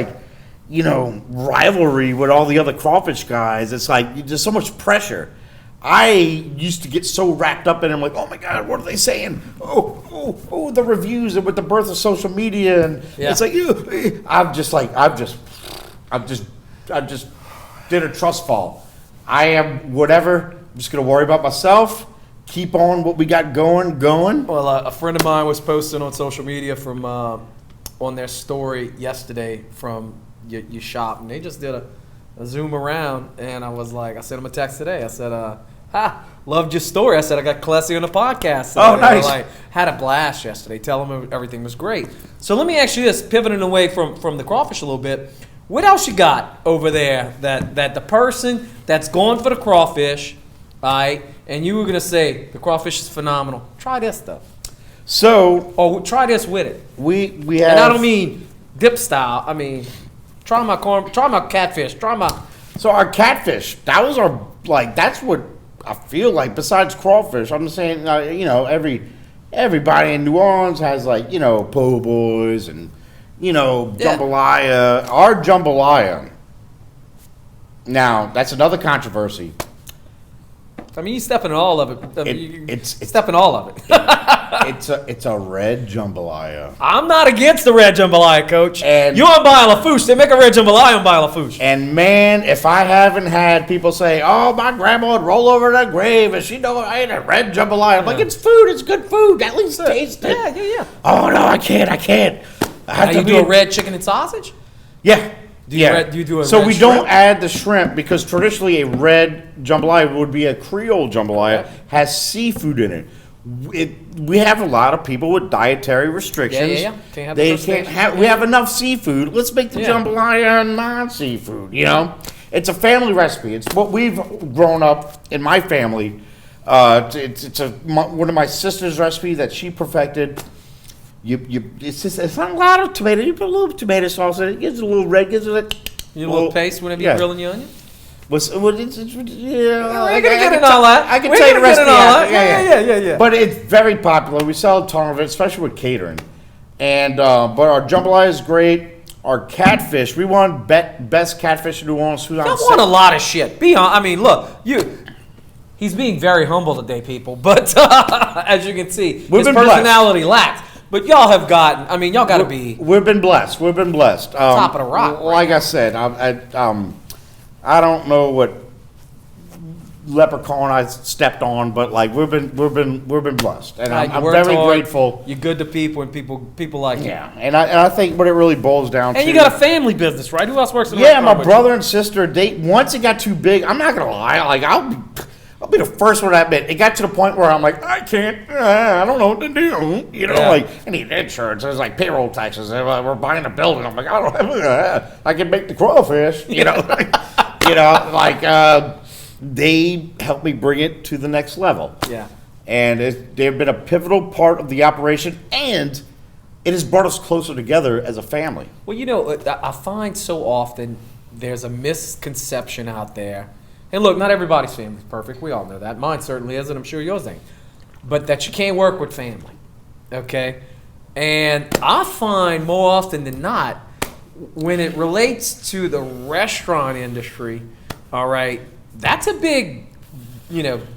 rivalry with all the other crawfish guys. It's like there's so much pressure. I used to get so wrapped up in it. I'm like, oh my God, what are they saying? Oh, the reviews and with the birth of social media. And it's like, I've just did a trust fall. I am whatever. I'm just going to worry about myself. keep on what we got going. Well, a friend of mine was posting on social media from on their story yesterday from your shop, and they just did a zoom around, and I sent him a text today. I said, loved your story. I said, I got Clesi on the podcast. Oh, nice. Had a blast yesterday. Tell him everything was great. So let me ask you this, pivoting away from the crawfish a little bit. What else you got over there that the person that's going for the crawfish, all right, and you were going to say, the crawfish is phenomenal. Try this stuff. So, Or try this with it. we have... And I don't mean dip style. I mean, try my catfish. So our catfish, that was our, that's what I feel like, besides crawfish. I'm saying, everybody in New Orleans has, po' boys and, jambalaya. Our jambalaya. Now, that's another controversy. I mean, you're stepping in all of it. It's stepping all of it. it's a red jambalaya. I'm not against the red jambalaya, Coach. And you on Baia Lafourche. They make a red jambalaya on Baia Lafourche. And man, if I haven't had people say, "Oh, my grandma would roll over that grave and she know I ate a red jambalaya," I'm like, "It's food. It's good food. At least taste it." Yeah. Oh no, I can't. I have you do a red chicken and sausage? Yeah. Do you do a so red we shrimp? don't add the shrimp because traditionally a red jambalaya would be a Creole jambalaya, has seafood in it. We have a lot of people with dietary restrictions. Yeah. Can't have they can't have. We have enough seafood. Let's make the jambalaya non-seafood. It's a family recipe. It's what we've grown up in my family. It's one of my sister's recipe that she perfected. It's not a lot of tomato. You put a little tomato sauce in it. It gives it a little red. Gives it a little paste whenever you're grilling your onion. We're gonna get into all that. I can tell you the recipe. Yeah. But it's very popular. We sell a ton of it, especially with catering. And but our jambalaya is great. Our catfish, we won best catfish in New Orleans. You won a lot of shit. Be on. I mean, look, he's being very humble today, people. But as you can see, his personality lacks. But y'all have gotten. I mean, y'all got to be. We've been blessed. Top of the rock. Like I said, I don't know what leprechaun I stepped on, but we've been blessed, and I'm very grateful. You're good to people, and people like you. Yeah, and I think what it really boils down to. And you got a family business, right? Who else works in the restaurant? Yeah, my brother and sister. Once it got too big, I'm not gonna lie. I'll be the first one to admit it got to the point where I'm like, I can't. I don't know what to do. I need insurance. There's payroll taxes. We're buying a building. I'm like, I don't have. I can make the crawfish. They helped me bring it to the next level. Yeah. And they've been a pivotal part of the operation, and it has brought us closer together as a family. Well, I find so often there's a misconception out there. And look, not everybody's family is perfect. We all know that. Mine certainly is, and I'm sure yours ain't. But that you can't work with family, okay? And I find more often than not, when it relates to the restaurant industry, all right, that's a big,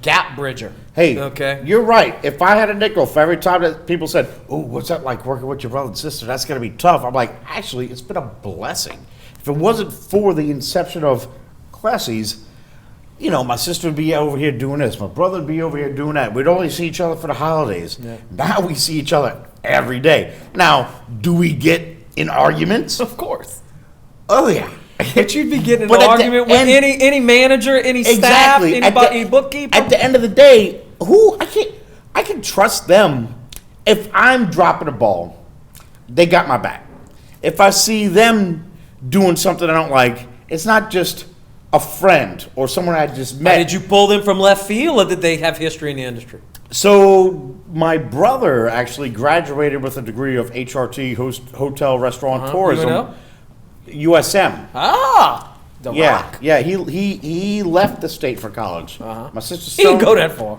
gap bridger. Hey, okay, you're right. If I had a nickel for every time that people said, "Oh, what's that like working with your brother and sister? That's going to be tough." I'm like, actually, it's been a blessing. If it wasn't for the inception of Clesi's, my sister would be over here doing this. My brother would be over here doing that. We'd only see each other for the holidays. Yeah. Now we see each other every day. Now, do we get in arguments? Of course. Oh, yeah. But you'd be getting in an argument with any manager, any staff, any bookkeeper. At the end of the day, I can trust them. If I'm dropping a ball, they got my back. If I see them doing something I don't like, it's not just a friend or someone I just met. Did you pull them from left field, or did they have history in the industry? So my brother actually graduated with a degree of HRT, hotel, restaurant, tourism. USM. Rock. Yeah. He left the state for college. My sister. He didn't go that far.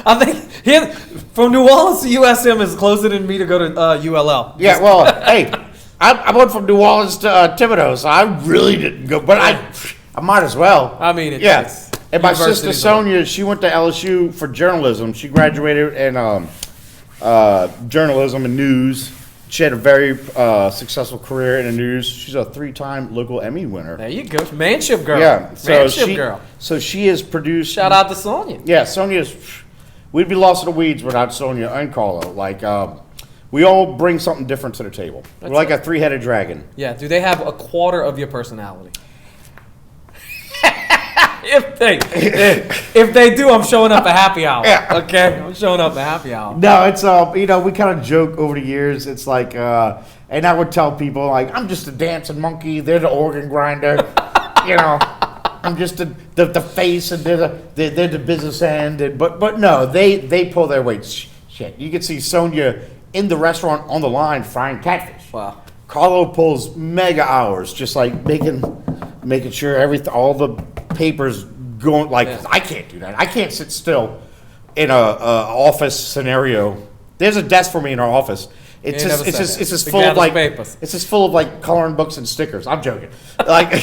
I think from New Orleans to USM is closer than me to go to ULL. Yeah. Well, hey, I went from New Orleans to Thibodeau, so I really didn't go, but I might as well. I mean, it's and my sister Sonia, she went to LSU for journalism. She graduated in journalism and news. She had a very successful career in the news. She's a 3-time local Emmy winner. There you go. Manship girl. Yeah. Girl. So she has produced. Shout out to Sonia. Yeah, Sonia's. We'd be lost in the weeds without Sonia and Carlo. Like, we all bring something different to the table. We're like a 3-headed dragon. Yeah. Do they have a quarter of your personality? if they do, I'm showing up at happy hour. Yeah. Okay, I'm showing up at happy hour. No, it's we kind of joke over the years. It's like, and I would tell people like, I'm just a dancing monkey. They're the organ grinder. I'm just the face, and they're the business end. But no, they pull their weight. Shit, you can see Sonia in the restaurant on the line frying catfish. Wow. Carlo pulls mega hours, just like making sure all the papers going. Like, I can't do that. I can't sit still in a office scenario. There's a desk for me in our office. It's just full of like papers. It's just full of like coloring books and stickers. I'm joking. Like,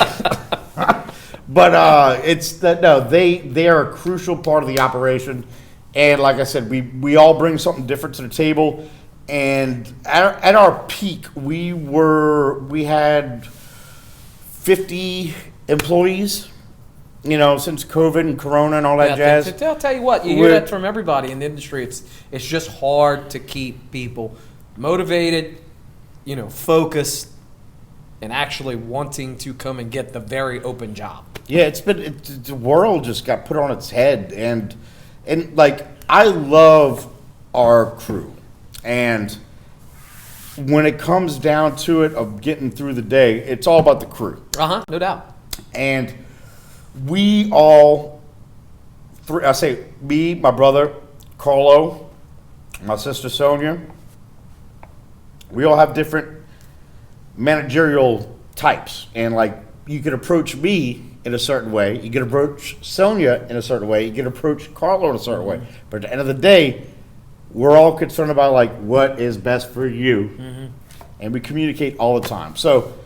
but it's that no. They are a crucial part of the operation, and like I said, we all bring something different to the table. And at our peak, we had 50 employees. Since COVID and Corona and all that jazz. I'll tell you what, you hear that from everybody in the industry. It's just hard to keep people motivated, focused, and actually wanting to come and get the very open job. Yeah, the world just got put on its head, and like, I love our crew, and when it comes down to it of getting through the day, it's all about the crew. No doubt. And we all, I say me, my brother, Carlo, my sister Sonia, we all have different managerial types. And like, you could approach me in a certain way, you could approach Sonia in a certain way, you could approach Carlo in a certain way. But at the end of the day, we're all concerned about like what is best for you. And we communicate all the time. So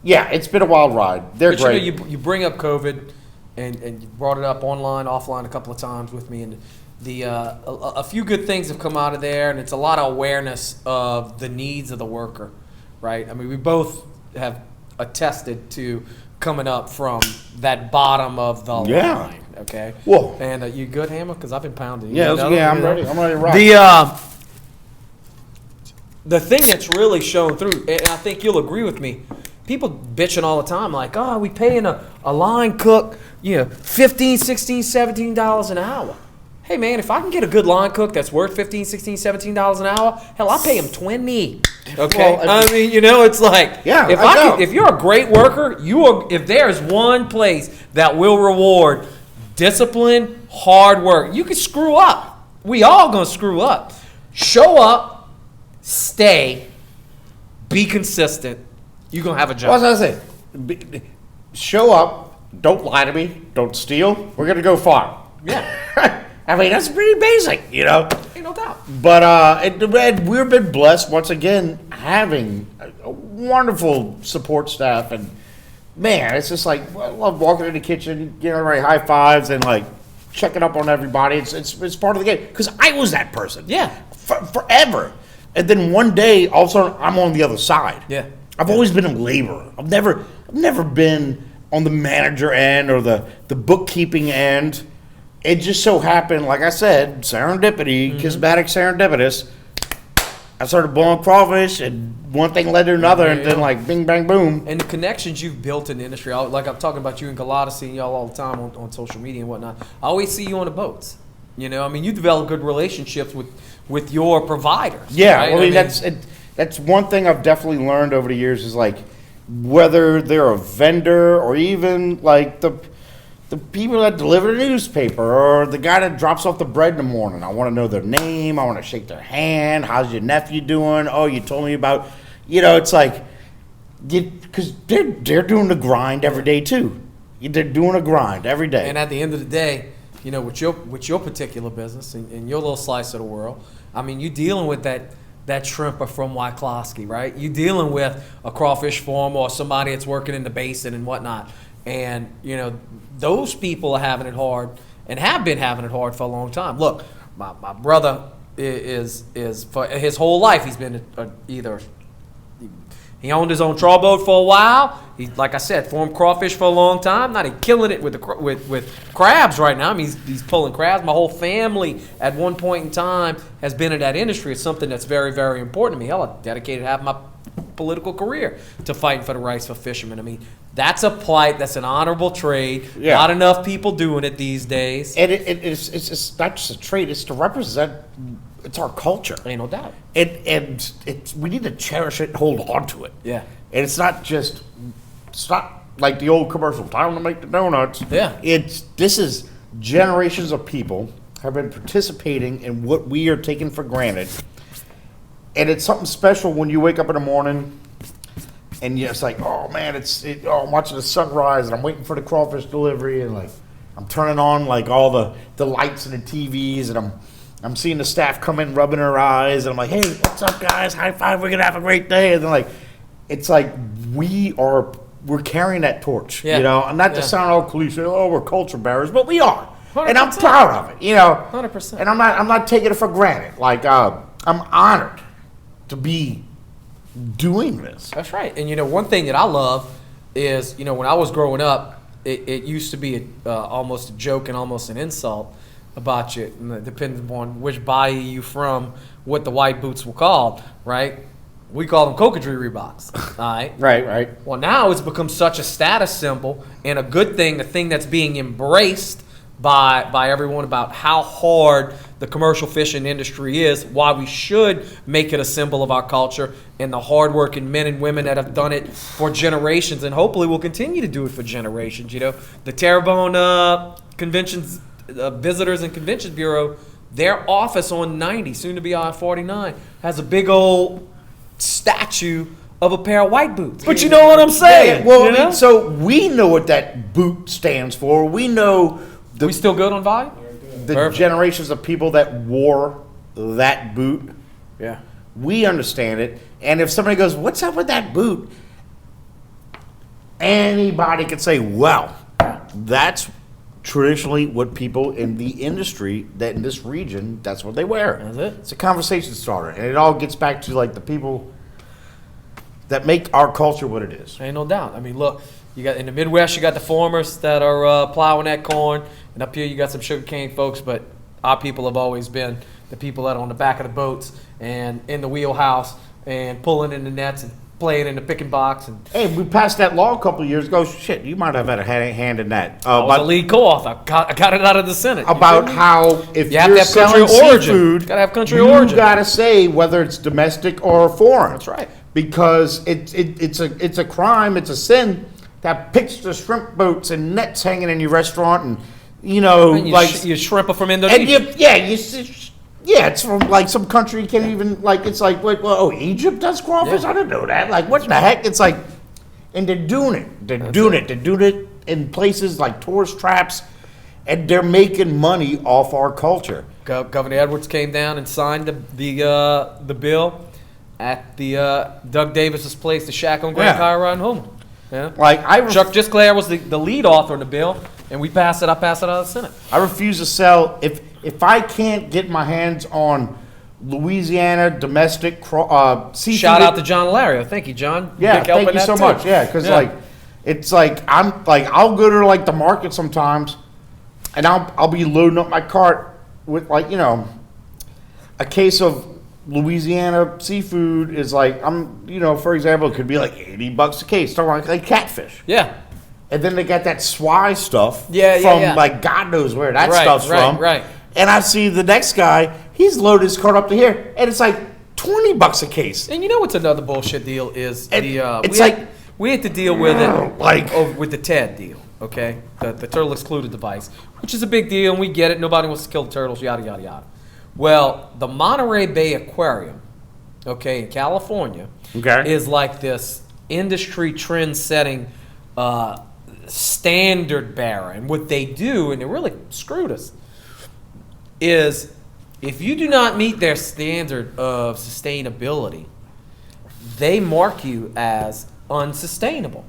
yeah, it's been a wild ride. They're great. You bring up COVID. And you brought it up online, offline a couple of times with me, and a few good things have come out of there, and it's a lot of awareness of the needs of the worker, right? I mean, we both have attested to coming up from that bottom of the line, okay? Whoa. And you good, Hammer? Because I've been pounding. I'm ready. I'm ready to rock. The thing that's really shown through, and I think you'll agree with me, people bitching all the time like, we paying a line cook, $15, $16, $17 an hour. Hey man, if I can get a good line cook that's worth $15, $16, $17 an hour, hell, I'll pay him $20. Okay, well, I mean, it's like, if you're a great worker, if there's one place that will reward discipline, hard work, you can screw up. We all gonna screw up. Show up, stay, be consistent. You're going to have a job. What was I say? Show up. Don't lie to me. Don't steal. We're going to go far. Yeah. I mean, that's pretty basic, Ain't no doubt. But we've been blessed, once again, having a wonderful support staff. And, man, it's just like, I love walking in the kitchen, high fives, and, like, checking up on everybody. It's part of the game. Because I was that person. Yeah. Forever. And then one day, all of a sudden, I'm on the other side. Yeah. I've always been a laborer. I've never been on the manager end or the bookkeeping end. It just so happened, like I said, serendipity, charismatic serendipitous. I started blowing crawfish, and one thing led to another, and then like bing, bang, boom. And the connections you've built in the industry, like I'm talking about you and Galata, seeing y'all all the time on social media and whatnot. I always see you on the boats. You develop good relationships with your providers. Yeah, right? I mean, that's one thing I've definitely learned over the years is like whether they're a vendor or even like the people that deliver the newspaper or the guy that drops off the bread in the morning. I want to know their name. I want to shake their hand. How's your nephew doing? Oh, you told me about, it's like, because they're doing the grind every day too. They're doing a grind every day. And at the end of the day, with your particular business and your little slice of the world, I mean, you're dealing with that shrimper from Clesi, right? You're dealing with a crawfish farm or somebody that's working in the basin and whatnot. And, those people are having it hard and have been having it hard for a long time. Look, my brother is for his whole life, he's been either He owned his own trawl boat for a while. He, like I said, formed Crawfish for a long time. Now he's killing it with crabs right now. I mean, he's pulling crabs. My whole family at one point in time has been in that industry. It's something that's very, very important to me. Hell, I dedicated half my political career to fighting for the rights for fishermen. I mean, that's a plight. That's an honorable trade. Yeah. Not enough people doing it these days. And it's not just a trade. It's to represent. It's our culture. Ain't no doubt. And we need to cherish it and hold on to it. Yeah. And it's not like the old commercial, time to make the donuts. Yeah. This is generations of people have been participating in what we are taking for granted. And it's something special when you wake up in the morning and you're just like, oh man, I'm watching the sunrise and I'm waiting for the crawfish delivery and like I'm turning on like all the lights and the TVs and I'm seeing the staff come in rubbing their eyes and I'm like, hey, what's up guys? High five, we're gonna have a great day. And then like it's like we're carrying that torch. Yeah. You know, and not to sound all cliche, oh, we're culture bearers, but we are. 100%. And I'm proud of it, you know. 100%. And I'm not taking it for granted. Like I'm honored to be doing this. That's right. And, you know, one thing that I love is, you know, when I was growing up, it used to be almost a joke and almost an insult about you, depending upon which bayou you from, what the white boots were called, right? We call them Cocodrie Reeboks, all right? Right. Well, now it's become such a status symbol and a good thing, a thing that's being embraced by everyone about how hard the commercial fishing industry is, why we should make it a symbol of our culture, and the hardworking men and women that have done it for generations and hopefully will continue to do it for generations. You know, the Terrebonne Conventions Visitors and Conventions Bureau, their office on 90, soon to be on 49, has a big old statue of a pair of white boots. But you know what I'm saying? Yeah, well, you know? so we know what that boot stands for. We know We still good on volume? the Perfect. generations of people that wore that boot. Yeah. We understand it. And if somebody goes, what's up with that boot? Anybody could say, well, that's traditionally what people in the industry, that in this region, that's what they wear. That's it. It's a conversation starter. And it all gets back to like the people that make our culture what it is. Ain't no doubt. I mean, look, you got in the Midwest, you got the farmers that are plowing that corn, and up here you got some sugarcane folks. But our people have always been the people that are on the back of the boats and in the wheelhouse and pulling in the nets and playing in the picking box. And Hey, we passed that law a couple of years ago. Shit, you might have had a hand in that. I was the lead co-author. I got it out of the Senate. About how if You have to you're have country selling origin. seafood, Gotta have country you origin. gotta say whether it's domestic or foreign. That's right. Because it's a crime, it's a sin to have pictures of shrimp boats and nets hanging in your restaurant, and you know, And you like you shrimper from and Indonesia. it's from like some country you can't even like. It's like, wait, well, Egypt does crawfish? Yeah. I didn't know that. Like, what the heck? It's like, and they're doing it. They're doing it in places like tourist traps, and they're making money off our culture. Governor Edwards came down and signed the bill at the Doug Davis's place, the Shack on Grand Yeah. Cairo in Houma. Yeah. Like Chuck Gisclair was the lead author of the bill, and we passed it. I passed it out of the Senate. I refuse to sell if I can't get my hands on Louisiana domestic seafood. Shout out to John Lario. Thank you, John. Yeah, Big help thank in you that so too. much. Yeah, because like it's like I'm like I'll go to like the market sometimes, and I'll be loading up my cart with like a case of Louisiana seafood is like for example it could be like $80 a case. Talking like catfish. Yeah. And then they got that swai stuff from Yeah. like God knows where that Right, stuff's right, from. right. And I see the next guy, he's loaded his cart up to here, and it's like $20 a case. And you know what's another bullshit deal is And it's we had to deal with it like with the TED deal, okay? The turtle excluded device, which is a big deal, and we get it. Nobody wants to kill the turtles, yada yada yada. Well, the Monterey Bay Aquarium, okay, in California, is like this industry trend-setting standard bearer. And what they do, and it really screwed us, is if you do not meet their standard of sustainability, they mark you as unsustainable.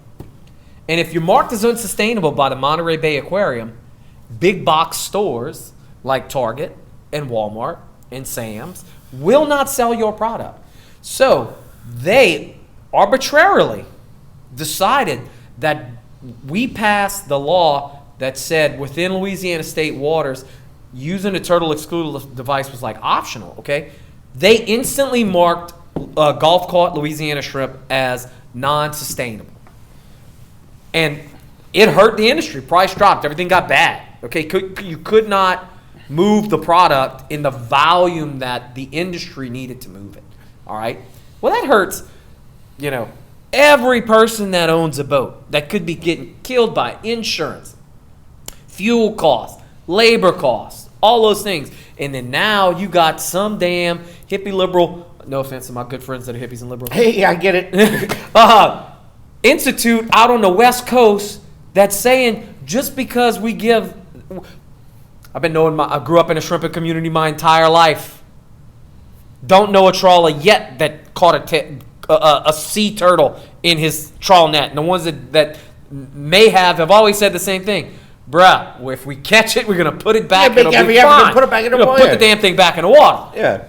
And if you're marked as unsustainable by the Monterey Bay Aquarium, big box stores like Target and Walmart and Sam's will not sell your product. So they arbitrarily decided that we passed the law that said within Louisiana state waters, using a turtle excluder device was like optional, okay? They instantly marked Gulf caught Louisiana shrimp as non-sustainable. And it hurt the industry. Price dropped. Everything got bad, okay? You could not move the product in the volume that the industry needed to move it, all right? Well, that hurts, every person that owns a boat that could be getting killed by insurance, fuel costs, labor costs, all those things. And then now you got some damn hippie liberal, no offense to my good friends that are hippies and liberals. Hey, I get it. Institute out on the West Coast that's saying just because we give, I grew up in a shrimping community my entire life. Don't know a trawler yet that caught a sea turtle in his trawl net. And the ones that may have always said the same thing. Bruh, if we catch it, we're going to put it back. It'll be fine. Put it back in the water. Put the damn thing back in the water. Yeah.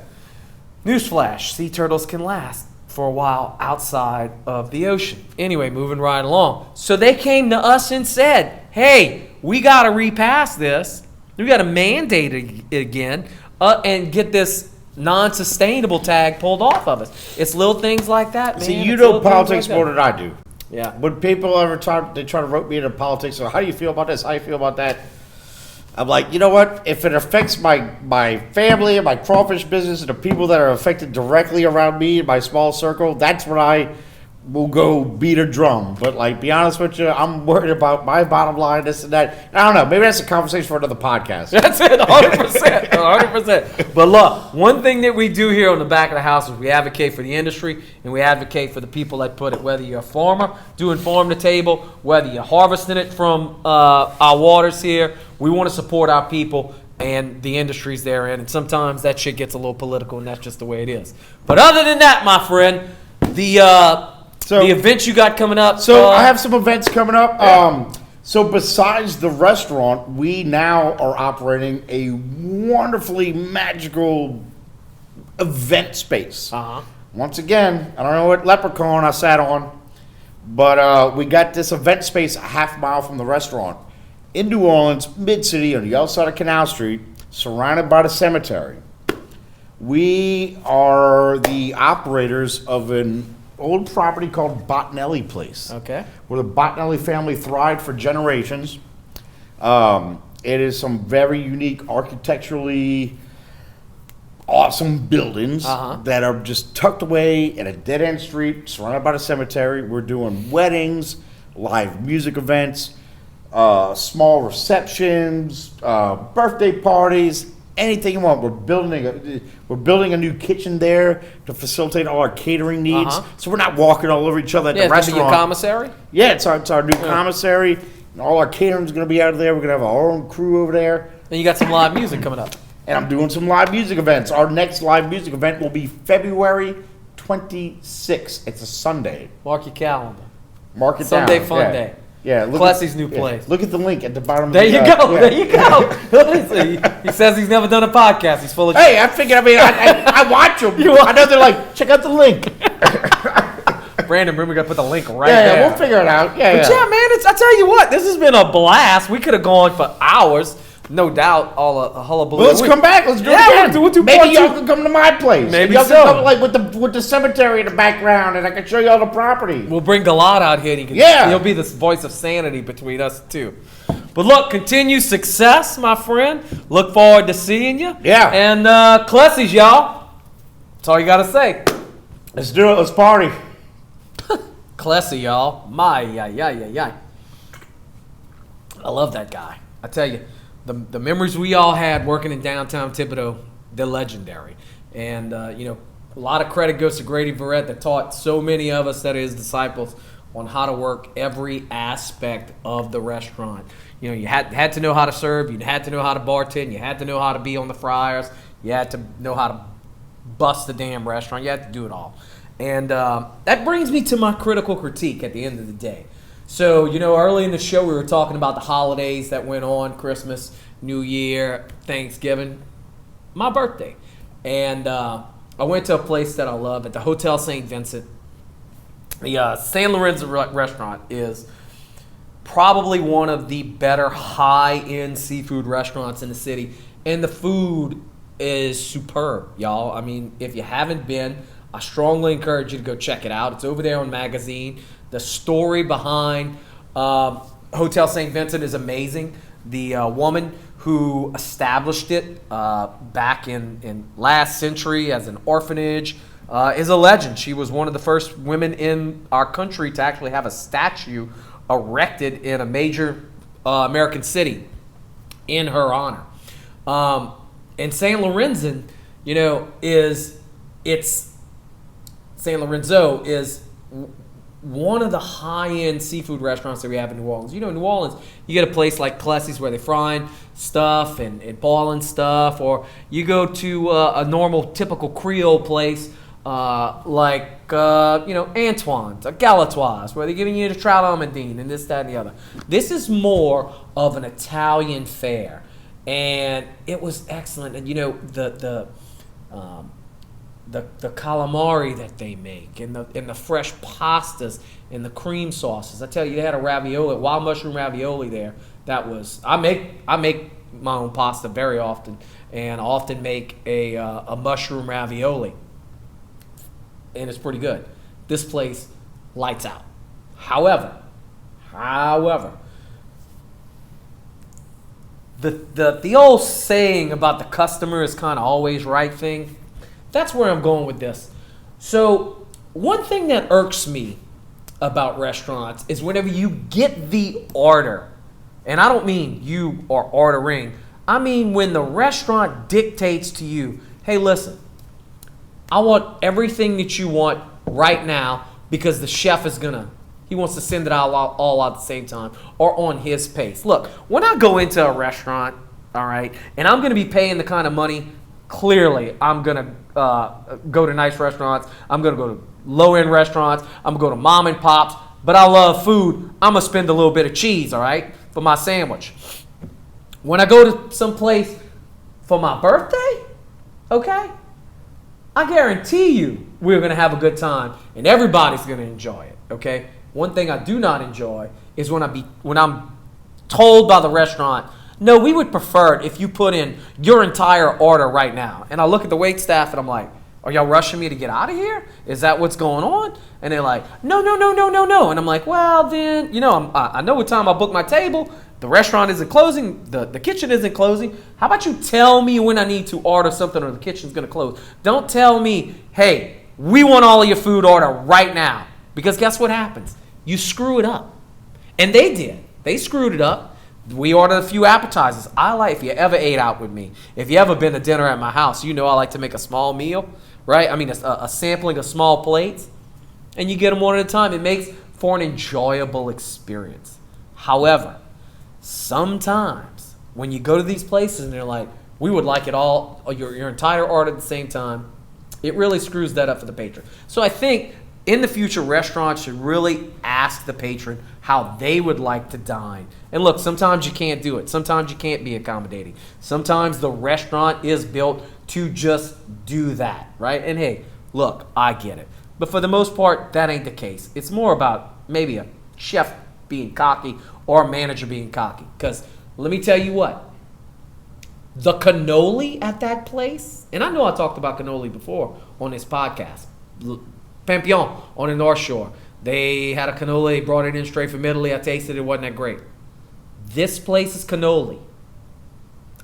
Newsflash, sea turtles can last for a while outside of the ocean. Anyway, moving right along. So they came to us and said, hey, we got to repass this. We got to mandate it again and get this non-sustainable tag pulled off of us. It's little things like that, man. See, you know politics more than I do. Yeah. When people ever try to rope me into politics, so how do you feel about this? How do you feel about that? I'm like, you know what? If it affects my family and my crawfish business and the people that are affected directly around me in my small circle, that's when I will go beat a drum. But like, be honest with you, I'm worried about my bottom line, this and that. And I don't know. Maybe that's a conversation for another podcast. That's it, 100%. 100%. But look, one thing that we do here on the back of the house is we advocate for the industry and we advocate for the people that put it, whether you're a farmer doing farm to table, whether you're harvesting it from our waters here. We want to support our people and the industries they're in. And sometimes that shit gets a little political, and that's just the way it is. But other than that, my friend, the events you got coming up. So I have some events coming up. Yeah. So besides the restaurant, we now are operating a wonderfully magical event space. Uh-huh. Once again, I don't know what leprechaun I sat on, but we got this event space a half mile from the restaurant in New Orleans, mid-city, on the other side of Canal Street, surrounded by the cemetery. We are the operators of an old property called Bottinelli Place. Okay. Where the Bottinelli family thrived for generations. It is some very unique, architecturally awesome buildings that are just tucked away in a dead-end street, surrounded by the cemetery. We're doing weddings, live music events, small receptions, birthday parties, anything you want. We're building a new kitchen there to facilitate all our catering needs. So we're not walking all over each other at the restaurant. It's your commissary? Yeah, it's our new commissary. And all our catering's going to be out of there. We're going to have our own crew over there. And you got some live music coming up. And I'm doing some live music events. Our next live music event will be February 26th. It's a Sunday. Mark your calendar. Mark it Sunday down. Fun Day. Yeah, Clesi's new place. Look at the link at the bottom. There you go. There you go. He says he's never done a podcast. He's full of. Hey, I figured. I watch them. I know they're like, check out the link. Brandon, remember we got to put the link right there. Yeah, we'll figure it out. But man, I tell you what, this has been a blast. We could have gone for hours. No doubt, a hullabaloo. Well, let's come back. Let's do it again. We'll do Maybe y'all can come to my place. Maybe y'all so. can come with the cemetery in the background, and I can show you all the property. We'll bring Galad out here. And he'll be the voice of sanity between us two. But look, continue success, my friend. Look forward to seeing you. Yeah. And Clesi's, y'all. That's all you got to say. Let's do it. Let's party. Clesi, y'all. I love that guy. I tell you. The memories we all had working in downtown Thibodaux, they're legendary. And, a lot of credit goes to Grady Verrett that taught so many of us that are his disciples on how to work every aspect of the restaurant. You had to know how to serve, you had to know how to bartend, you had to know how to be on the fryers, you had to know how to bust the damn restaurant, you had to do it all. And that brings me to my critical critique at the end of the day. So, early in the show, we were talking about the holidays that went on, Christmas, New Year, Thanksgiving, my birthday. And I went to a place that I love at the Hotel St. Vincent. The San Lorenzo restaurant is probably one of the better high-end seafood restaurants in the city, and the food is superb, y'all. I mean, if you haven't been, I strongly encourage you to go check it out. It's over there on Magazine. The story behind Hotel St. Vincent is amazing. The woman who established it back in last century as an orphanage is a legend. She was one of the first women in our country to actually have a statue erected in a major American city in her honor. And San Lorenzo, San Lorenzo is one of the high-end seafood restaurants that we have in New Orleans. New Orleans, you get a place like Clesi's where they're frying stuff and boiling stuff, or you go to a normal, typical Creole place like Antoine's or Galatoire's, where they're giving you the trout almondine and this, that, and the other. This is more of an Italian fare, and it was excellent. And the calamari that they make, and the fresh pastas and the cream sauces. I tell you, they had a ravioli, wild mushroom ravioli there. That was I make my own pasta very often, and I often make a mushroom ravioli, and it's pretty good. This place lights out. However, the old saying about the customer is kind of always right thing. That's where I'm going with this. So one thing that irks me about restaurants is whenever you get the order, and I don't mean you are ordering, I mean when the restaurant dictates to you, hey, listen, I want everything that you want right now because the chef he wants to send it out all at the same time or on his pace. Look, when I go into a restaurant, all right, and I'm going to be paying the kind of money, clearly I'm going to go to nice restaurants. I'm going to go to low-end restaurants. I'm going to go to mom and pops. But I love food. I'm going to spend a little bit of cheese, all right, for my sandwich. When I go to some place for my birthday, okay, I guarantee you we're going to have a good time and everybody's going to enjoy it, okay? One thing I do not enjoy is when I'm told by the restaurant, no, we would prefer it if you put in your entire order right now. And I look at the wait staff and I'm like, are y'all rushing me to get out of here? Is that what's going on? And they're like, no. And I'm like, well, then, I know what time I booked my table. The restaurant isn't closing. The kitchen isn't closing. How about you tell me when I need to order something or the kitchen's going to close? Don't tell me, hey, we want all of your food order right now. Because guess what happens? You screw it up. And they did. They screwed it up. We ordered a few appetizers. If you ever ate out with me, if you ever been to dinner at my house, I like to make a small meal, right? I mean, a sampling of small plates, and you get them one at a time. It makes for an enjoyable experience. However, sometimes when you go to these places and they're like, we would like it all, your entire order at the same time, it really screws that up for the patron. So I think in the future, restaurants should really ask the patron how they would like to dine. And look, sometimes you can't do it. Sometimes you can't be accommodating. Sometimes the restaurant is built to just do that, right? And hey, look, I get it. But for the most part, that ain't the case. It's more about maybe a chef being cocky or a manager being cocky. Because let me tell you what, the cannoli at that place, and I know I talked about cannoli before on this podcast, Pampion on the North Shore. They had a cannoli, brought it in straight from Italy. I tasted it, wasn't that great. This place's cannoli,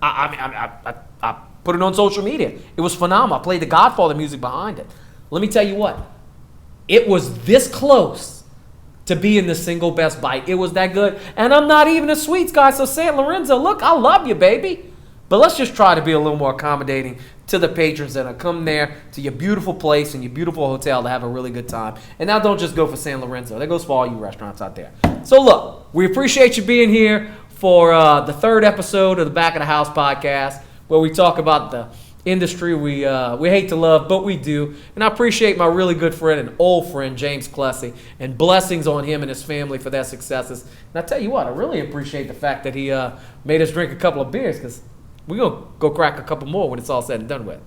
I put it on social media. It was phenomenal. I played the Godfather music behind it. Let me tell you what, it was this close to being the single best bite. It was that good. And I'm not even a sweets guy, so San Lorenzo, look, I love you, baby. But let's just try to be a little more accommodating to the patrons that are come there to your beautiful place and your beautiful hotel to have a really good time. And now don't just go for San Lorenzo. That goes for all you restaurants out there. So look, we appreciate you being here for the third episode of the Back of the House podcast, where we talk about the industry we hate to love, but we do. And I appreciate my really good friend and old friend, James Clesi, and blessings on him and his family for their successes. And I tell you what, I really appreciate the fact that he made us drink a couple of beers, because we're going to go crack a couple more when it's all said and done with.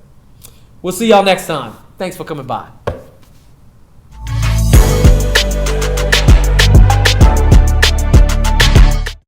We'll see y'all next time. Thanks for coming by.